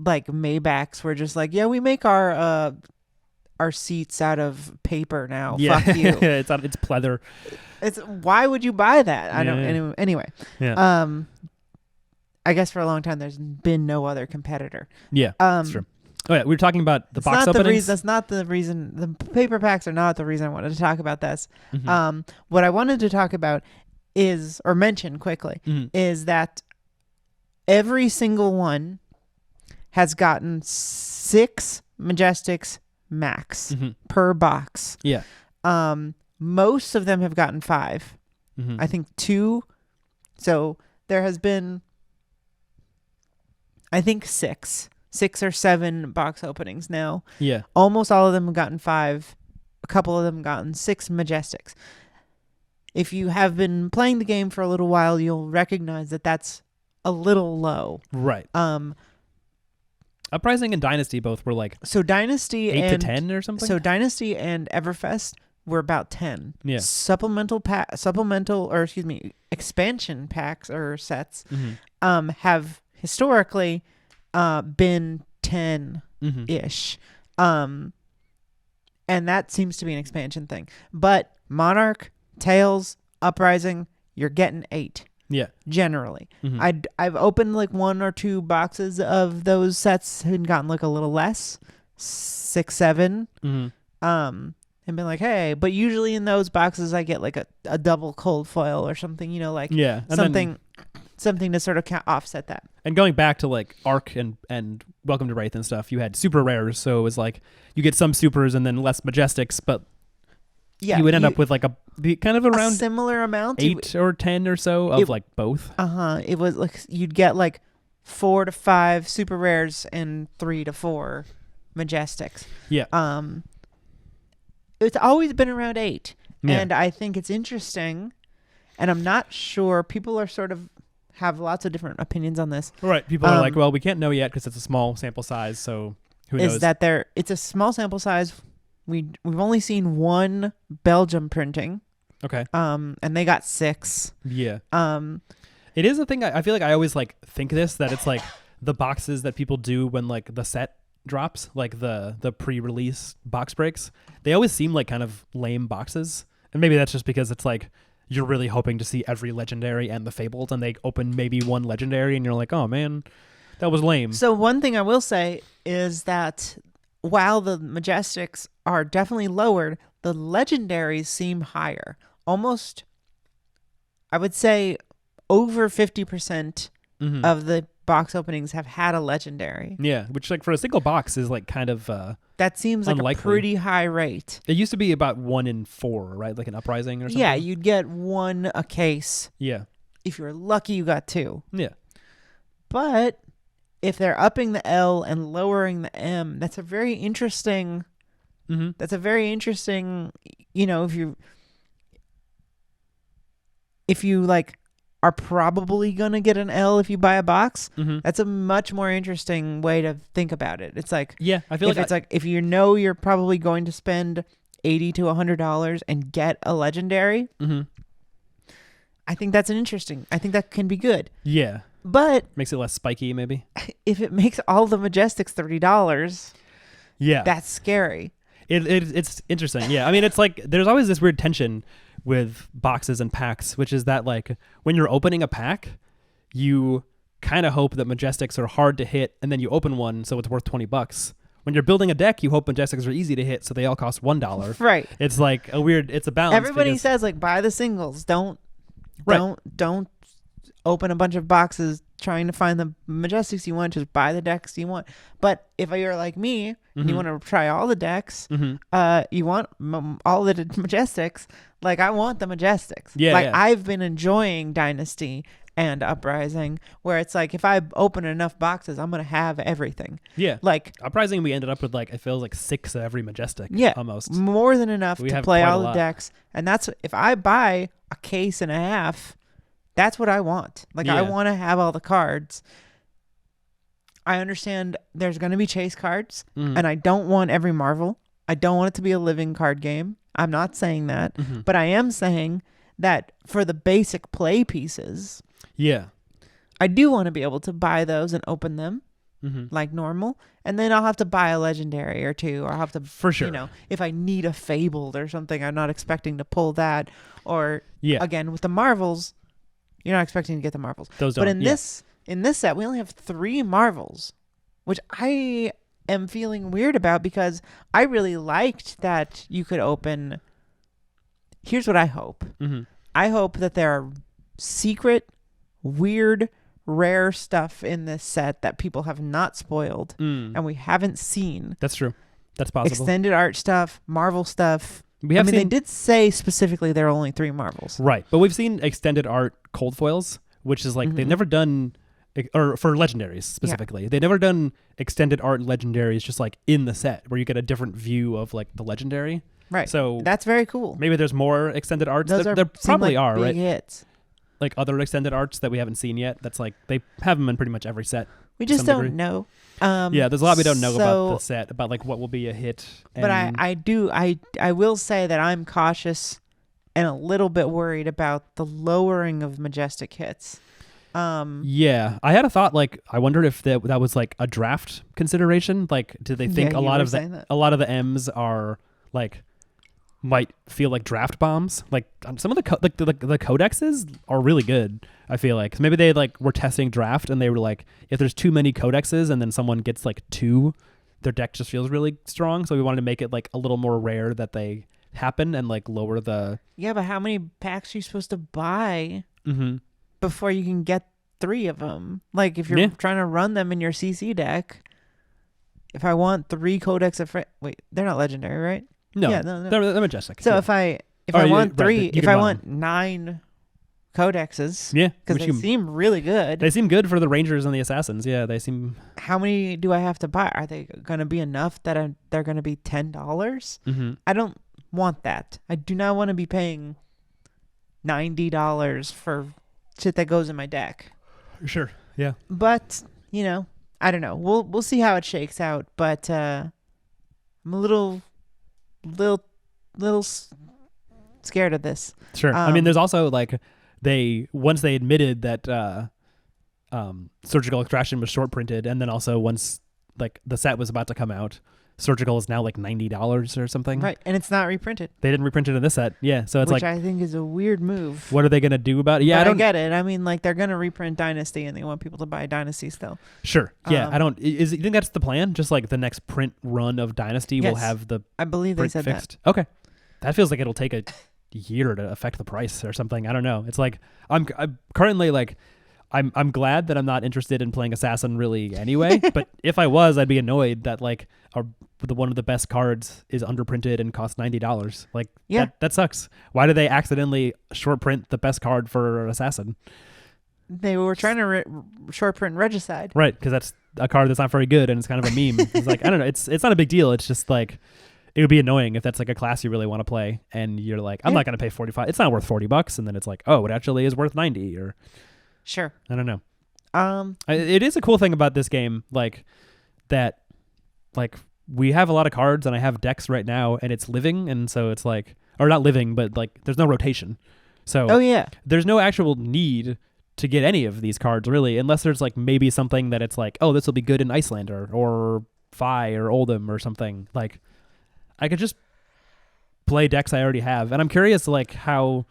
like Maybachs were just like, yeah, we make our seats out of paper now. Yeah. Fuck you. it's pleather. It's why would you buy that? I don't. Yeah. Anyway. Yeah. I guess for a long time there's been no other competitor. Yeah. That's true. Oh yeah, we were talking about the It's box not the openings. reason. That's not the reason. The paper packs are not the reason I wanted to talk about this. Mhm. What I wanted to talk about or mention quickly Mhm. is that every single one has gotten 6 Majestics max Mhm. per box. Yeah. Most of them have gotten 5. Mhm. I think 2. So there has been, I think 6 or 7 box openings now. Yeah. Almost all of them have gotten 5. A couple of them have gotten 6 Majestics. If you have been playing the game for a little while, you'll recognize that that's a little low. Right. Uprising and Dynasty both were like So Dynasty 8 and to 10 or something. So Dynasty and Everfest were about 10. Yeah. Expansion packs or sets Mhm. have historically been 10 Mhm. ish. And that seems to be an expansion thing. But Monarch, Tails, Uprising, you're getting 8 Yeah. generally. Mhm. I've opened like 1 or 2 boxes of those sets and gotten like a little less, 6, 7. Mhm. And been like, hey, but usually in those boxes I get like a double cold foil or something, like Yeah. And then- something to sort of offset that. And going back to like Arc and Welcome to Wraith and stuff, you had super rares, so it was like you get some supers and then less Majestics, but Yeah, you would end up with like kind of a around similar amount. 8 or 10 or so of like both. It was like you'd get like 4 to 5 super rares and 3 to 4 Majestics. Yeah. It's always been around 8. Yeah. And I think it's interesting, and I'm not sure, people are sort of have lots of different opinions on this. Right. People are like, well, we can't know yet because it's a small sample size, so who knows? Is that it's a small sample size. We've only seen 1 Belgium printing. Okay. And they got 6. Yeah. It is a thing. I feel like I always like think this, that it's like the boxes that people do when like the set drops, like the pre-release box breaks. They always seem like kind of lame boxes, and maybe that's just because it's like you're really hoping to see every legendary and the fabled, and they open maybe 1 legendary, and you're like, oh man, that was lame. So one thing I will say is that while the Majestics are definitely lowered, the legendaries seem higher. Almost, I would say, over 50% Mhm. of the box openings have had a legendary. Yeah, which like for a single box is like kind of That seems like unlikely. a pretty high rate. It used to be about 1 in 4, right? Like an uprising or something. Yeah, you'd get one a case. Yeah. If you're lucky, you got two. Yeah. But if they're upping the L and lowering the M, that's a very interesting. Mm-hmm. That's a very interesting. You know, if you like are probably gonna get an L if you buy a box. Mm-hmm. That's a much more interesting way to think about it. It's like Yeah, I feel if like it's like if you know you're probably going to spend $80 to $100 and get a legendary. Mm-hmm. I think that's I think that can be good. Yeah. But Makes it less spiky, maybe. if it makes all the Majestics $30, Yeah. that's scary. It's interesting. Yeah. I mean, it's like there's always this weird tension with boxes and packs, which is that like when you're opening a pack, you kind of hope that Majestics are hard to hit, and then you open one so it's worth $20. When you're building a deck, you hope Majestics are easy to hit, so they all cost $1. Right. It's like it's a balance. Everybody because- says like buy the singles. Don't Right. don't open a bunch of boxes trying to find the Majestics you want. Just buy the decks you want. But if you're like me and you Mhm. want to try all the decks, Mhm. you want all the Majestics. Like I want the Majestics. Yeah, Like yeah. I've been enjoying Dynasty and Uprising, where it's like if I open enough boxes, I'm gonna have everything. Yeah. Like Uprising, we ended up with like it feels like 6 of every Majestic. yeah, Almost. more than enough We to have play quite a all the lot. decks. And that's if I buy a case and a half, that's what I want. Like I Yeah. want to have all the cards. I understand there's going to be chase cards, Mhm. and I don't want every Marvel. I don't want it to be a living card game. I'm not saying that, Mhm. but I am saying that for the basic play pieces, Yeah. I do want to be able to buy those and open them Mm-hmm. like normal, and then I'll have to buy a legendary or two, or I'll have to, For sure. you know, if I need a fabled or something, I'm not expecting to pull that. Or Yeah. again with the Marvels, you're not expecting to get the Marvels. Those But don't. in yeah. this set, we only have 3 Marvels, which I am feeling weird about because I really liked that you could open. Here's what I hope. Mm-hmm. I hope that there are secret, weird, rare stuff in this set that people have not spoiled Mm. and we haven't seen. That's true. That's possible. Extended art stuff, Marvel stuff. We have I mean, seen they did say specifically there are only 3 Marvels. right, but we've seen extended art cold foils, which is like they've Mhm. never done, or for legendaries specifically, they've never done extended art legendaries just like in the set where you get a different view of like the legendary. Right. So That's very cool. maybe there's more extended arts. Those There seem probably like are, big right? hits. Like other extended arts that we haven't seen yet. That's like they have them in pretty much every set. We to just some don't degree. know. Yeah, there's a lot we don't know about so- the set, about like what will be a hit. But and- I will say that I'm cautious and a little bit worried about the lowering of Majestic hits. Yeah, I had a thought. Like, I wondered if that was like a draft consideration. Like, do they think Yeah, a you lot were of saying that. a lot of the M's are like might feel like draft bombs? Like some of the the codexes are really good. I feel like 'cause maybe they like were testing draft and they were like, if there's too many codexes and then someone gets like 2, their deck just feels really strong. So we wanted to make it like a little more rare that they happen and like lower the. Yeah, but how many packs are you supposed to buy Mm-hmm. before you can get 3 of them? Like if you're Yeah. trying to run them in your CC deck, if I want 3 Codex of wait, they're not legendary, right? No, Yeah, no. They're majestic. So yeah. if I Oh, want right, 3, you if can I run want 9 Codexes, yeah, because which they you- seem really good. they seem good for the Rangers and the Assassins. Yeah, they seem. How many do I have to buy? Are they going to be enough that they're going to be $10? Mm-hmm. I don't want that. I do not want to be paying $90 for shit that goes in my deck. Sure. Yeah. But, you know, I don't know. We'll see how it shakes out, but I'm a little scared of this. Sure. I mean, Um, there's also like once they admitted that Surgical Extraction was short printed, and then also once like the set was about to come out, Surgical is now like $90 or something. Right, and it's not reprinted, They didn't reprint it in this set. Yeah. So it's which like, I think is a weird move. what are they gonna do about it? Yeah, But I don't. get it. I mean, like they're gonna reprint Dynasty, and they want people to buy Dynasty still. Sure. Yeah. I Um, don't. You think that's the plan? Just like the next print run of Dynasty will Yes. have the I believe they print said fixed. Okay. That feels like it'll take year to affect the price or something. I don't know. It's like I'm currently like I'm glad that I'm not interested in playing Assassin really anyway. But if I was, I'd be annoyed that like one of the best cards is underprinted and costs $90. Like that sucks. Why did they accidentally short print the best card for Assassin? They were trying to short print Regicide. Right, because that's a card that's not very good and it's kind of a meme. It's like, I don't know. It's not a big deal. It's just like, it would be annoying if that's like a class you really want to play and you're like, I'm not going to pay 45. It's not worth $40. And then it's like, oh, it actually is worth 90 or. Sure. I don't know. It is a cool thing about this game, like that, like we have a lot of cards and I have decks right now and it's living. And so it's like, or not living, but like there's no rotation. So there's no actual need to get any of these cards really, unless there's like maybe something that it's like, oh, this will be good in Icelander or Fi or Oldhim or something. Like I could just play decks I already have. And I'm curious like how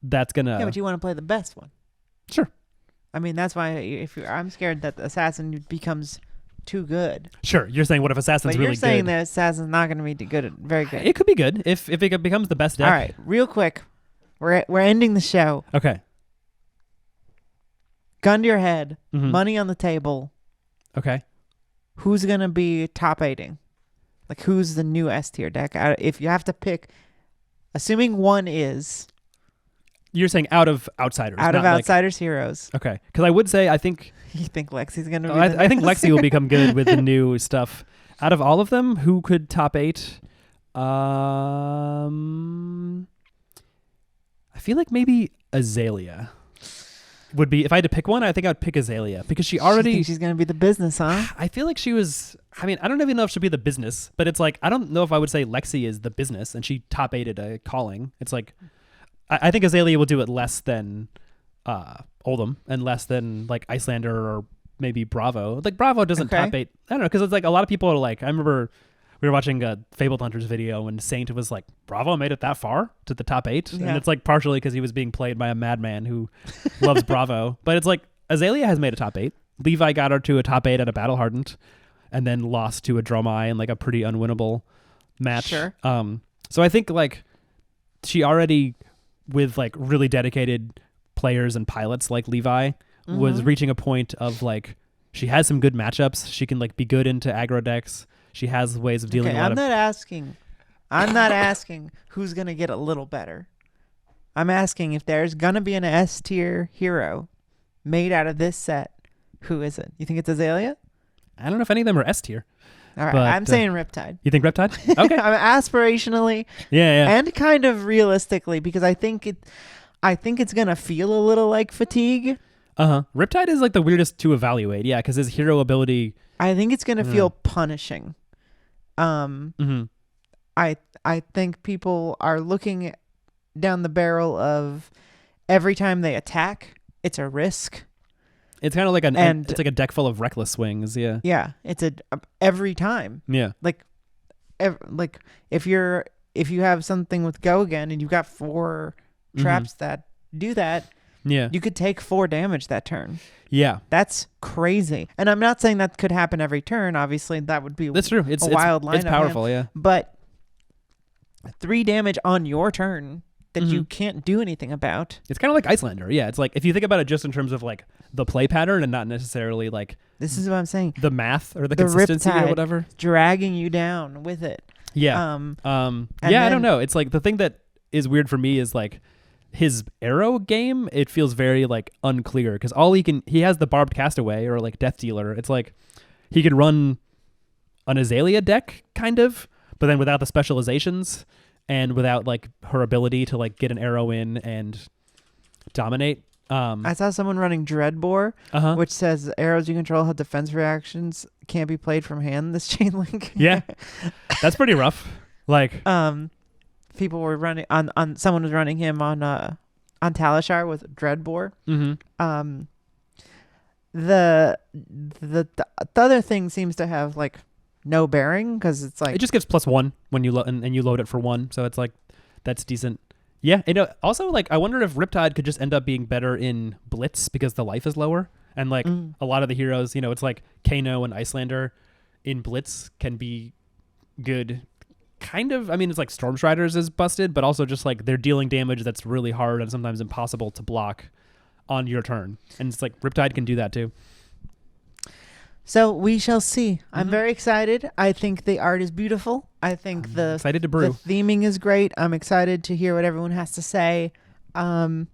that's gonna. Yeah, but you want to play the best one. Sure. I mean, that's why I'm scared that the Assassin becomes too good. Sure. You're saying what if Assassin's really good? But you're saying that Assassin's not going to be good, very good. It could be good if it becomes the best deck. All right, real quick. We're ending the show. Okay. Gun to your head, money on the table. Okay. Who's going to be top 8ing? Like, who's the new S tier deck? If you have to pick, assuming one is... You're saying out of Outsiders. Out of Outsiders, Heroes. Okay. Because I would say, I think... You think Lexi's going to be I think Lexi will become good with the new stuff. Out of all of them, who could top 8? I feel like maybe Azalea would be, if I had to pick one, I think I would pick Azalea because she already... You think she's going to be the business, huh? I feel like she was... I mean, I don't even know if she'll be the business, but it's like, I don't know if I would say Lexi is the business and she top 8'd a calling. It's like... I think Azalea will do it less than Oldhim and less than like Icelander or maybe Bravo. Like Bravo doesn't top 8. I don't know, because it's like a lot of people are like, I remember we were watching a Fabled Hunters video and Saint was like, Bravo made it that far to the top 8? Yeah. And it's like partially because he was being played by a madman who loves Bravo. But it's like Azalea has made a top 8. Levi got her to a top 8 at a Battle Hardened and then lost to a Dromai in like a pretty unwinnable match. Sure. So I think like she already... with like really dedicated players and pilots like Levi was reaching a point of like she has some good matchups. She can like be good into aggro decks. She has ways of dealing. I'm not asking who's gonna get a little better. I'm asking if there's gonna be an S tier hero made out of this set. Who is it? You think it's Azalea? I don't know if any of them are S tier. All right, I'm saying Riptide. You think Riptide? Okay. I'm aspirationally, and kind of realistically, because I think it's gonna feel a little like fatigue. Riptide is like the weirdest to evaluate, because his hero ability. I think it's gonna feel punishing. I think people are looking down the barrel of every time they attack, it's a risk. It's kind of like it's like a deck full of reckless swings, yeah. Yeah, it's every time. Yeah. Like if you have something with Go Again and you've got 4 traps that do that, you could take 4 damage that turn. Yeah. That's crazy. And I'm not saying that could happen every turn, obviously. That would be That's true. It's wild line. It's powerful, yeah. But 3 damage on your turn that you can't do anything about. It's kind of like Icelander. Yeah, it's like if you think about it just in terms of like the play pattern and not necessarily like this is what I'm saying. The math or the consistency or whatever. Dragging you down with it. Yeah. I don't know. It's like the thing that is weird for me is like his arrow game, it feels very like unclear because he has the Barbed Castaway or like Death Dealer. It's like he could run an Azalea deck kind of, but then without the specializations and without like her ability to like get an arrow in and dominate. I saw someone running Dreadbore, which says arrows you control have defense reactions, can't be played from hand. This chain link. Yeah, that's pretty rough. Like, people were running on. Someone was running him on Talishar with Dreadbore. The other thing seems to have like no bearing because it's like it just gives +1 when you and you load it for 1, so it's like that's decent. Yeah, also like I wonder if Riptide could just end up being better in Blitz because the life is lower and like a lot of the heroes, it's like Kano and Icelander in Blitz can be good kind of, I mean, it's like Storm Striders is busted, but also just like they're dealing damage that's really hard and sometimes impossible to block on your turn. And it's like Riptide can do that too. So we shall see. I'm very excited. I think the art is beautiful. I think the excited to brew. The theming is great. I'm excited to hear what everyone has to say. I'm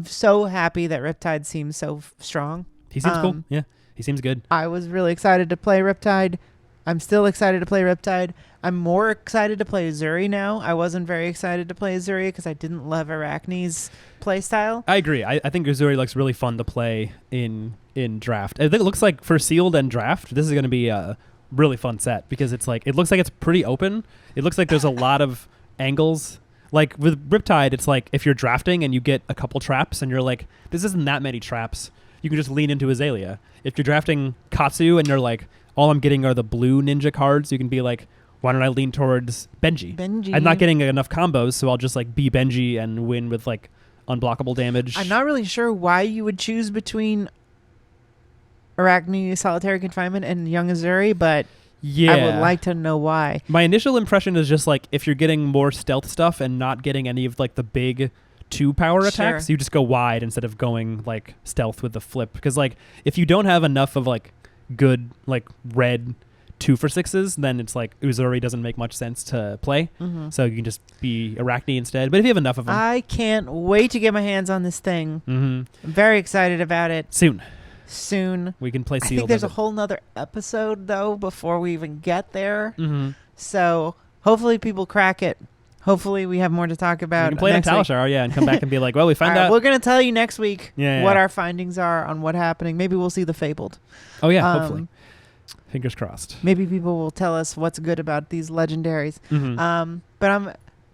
so happy that Riptide seems so strong. He seems cool. Yeah, he seems good. I was really excited to play Riptide. I'm still excited to play Riptide. I'm more excited to play Uzuri now. I wasn't very excited to play Uzuri because I didn't love Arachne's playstyle. I agree. I think Uzuri looks really fun to play in draft. I think it looks like for sealed and draft, this is going to be a really fun set because it's like it looks like it's pretty open. It looks like there's a lot of angles. Like with Riptide, it's like if you're drafting and you get a couple traps and you're like, this isn't that many traps, you can just lean into Azalea. If you're drafting Katsu and you're like, all I'm getting are the blue ninja cards, you can be like, why don't I lean towards Benji? I'm not getting enough combos, so I'll just like be Benji and win with like unblockable damage. I'm not really sure why you would choose between Arachne Solitary Confinement and Young Uzuri, but yeah, I would like to know why. My initial impression is just like if you're getting more stealth stuff and not getting any of like the big 2 power attacks, you just go wide instead of going like stealth with the flip. Because like if you don't have enough of like good like red 2 for 6s, then it's like Uzuri doesn't make much sense to play. So you can just be Arachne instead. But if you have enough of them, I can't wait to get my hands on this thing. I'm very excited about it. Soon we can play sealed. I think there's a whole nother episode though before we even get there. So hopefully people crack it. Hopefully we have more to talk about. We can play it on Talishar, and come back and be like, well, we found out. We're going to tell you next week what our findings are on what happening. Maybe we'll see the Fabled. Oh yeah, hopefully. Fingers crossed. Maybe people will tell us what's good about these legendaries. But I'm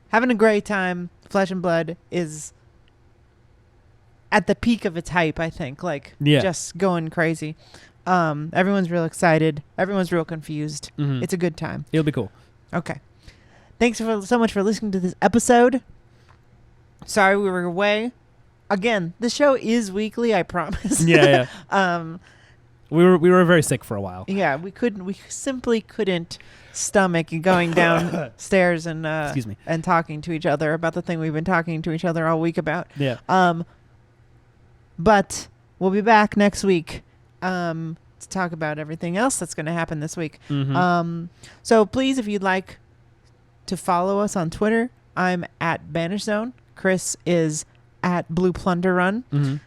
having a great time. Flesh and Blood is at the peak of its hype, I think. Like, just going crazy. Everyone's real excited. Everyone's real confused. It's a good time. It'll be cool. Okay. Thanks so much for listening to this episode. Sorry we were away. Again, the show is weekly, I promise. Yeah. We were very sick for a while. Yeah, we simply couldn't stomach going downstairs and excuse me, and talking to each other about the thing we've been talking to each other all week about. Yeah. But we'll be back next week to talk about everything else that's going to happen this week. So please, if you'd like to follow us on Twitter, I'm at Banish Zone. Chris is at Blue Plunder Run.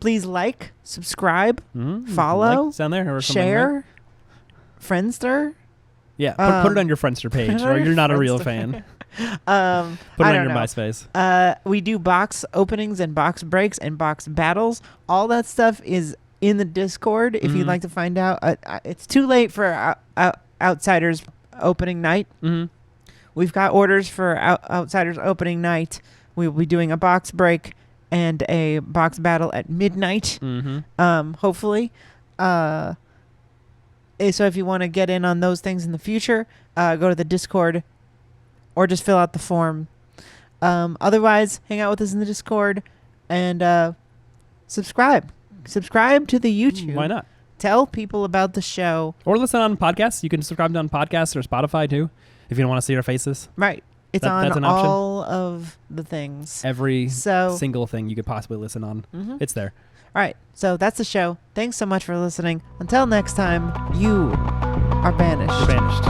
Please like, subscribe, follow, down there, or share, Friendster. Yeah, put it on your Friendster page, or you're not a real fan. Put it on your MySpace. We do box openings and box breaks and box battles. All that stuff is in the Discord. If you'd like to find out, it's too late for Outsiders opening night. We've got orders for Outsiders opening night. We'll be doing a box break and a box battle at midnight, hopefully. So if you want to get in on those things in the future, go to the Discord or just fill out the form. Otherwise, hang out with us in the Discord and subscribe. Subscribe to the YouTube. Why not? Tell people about the show. Or listen on podcasts. You can subscribe on podcasts or Spotify too, if you don't want to see our faces. Right. It's that's on an option. all of the things. Every single thing you could possibly listen on. It's there. All right. So that's the show. Thanks so much for listening. Until next time, you are banished. You're banished.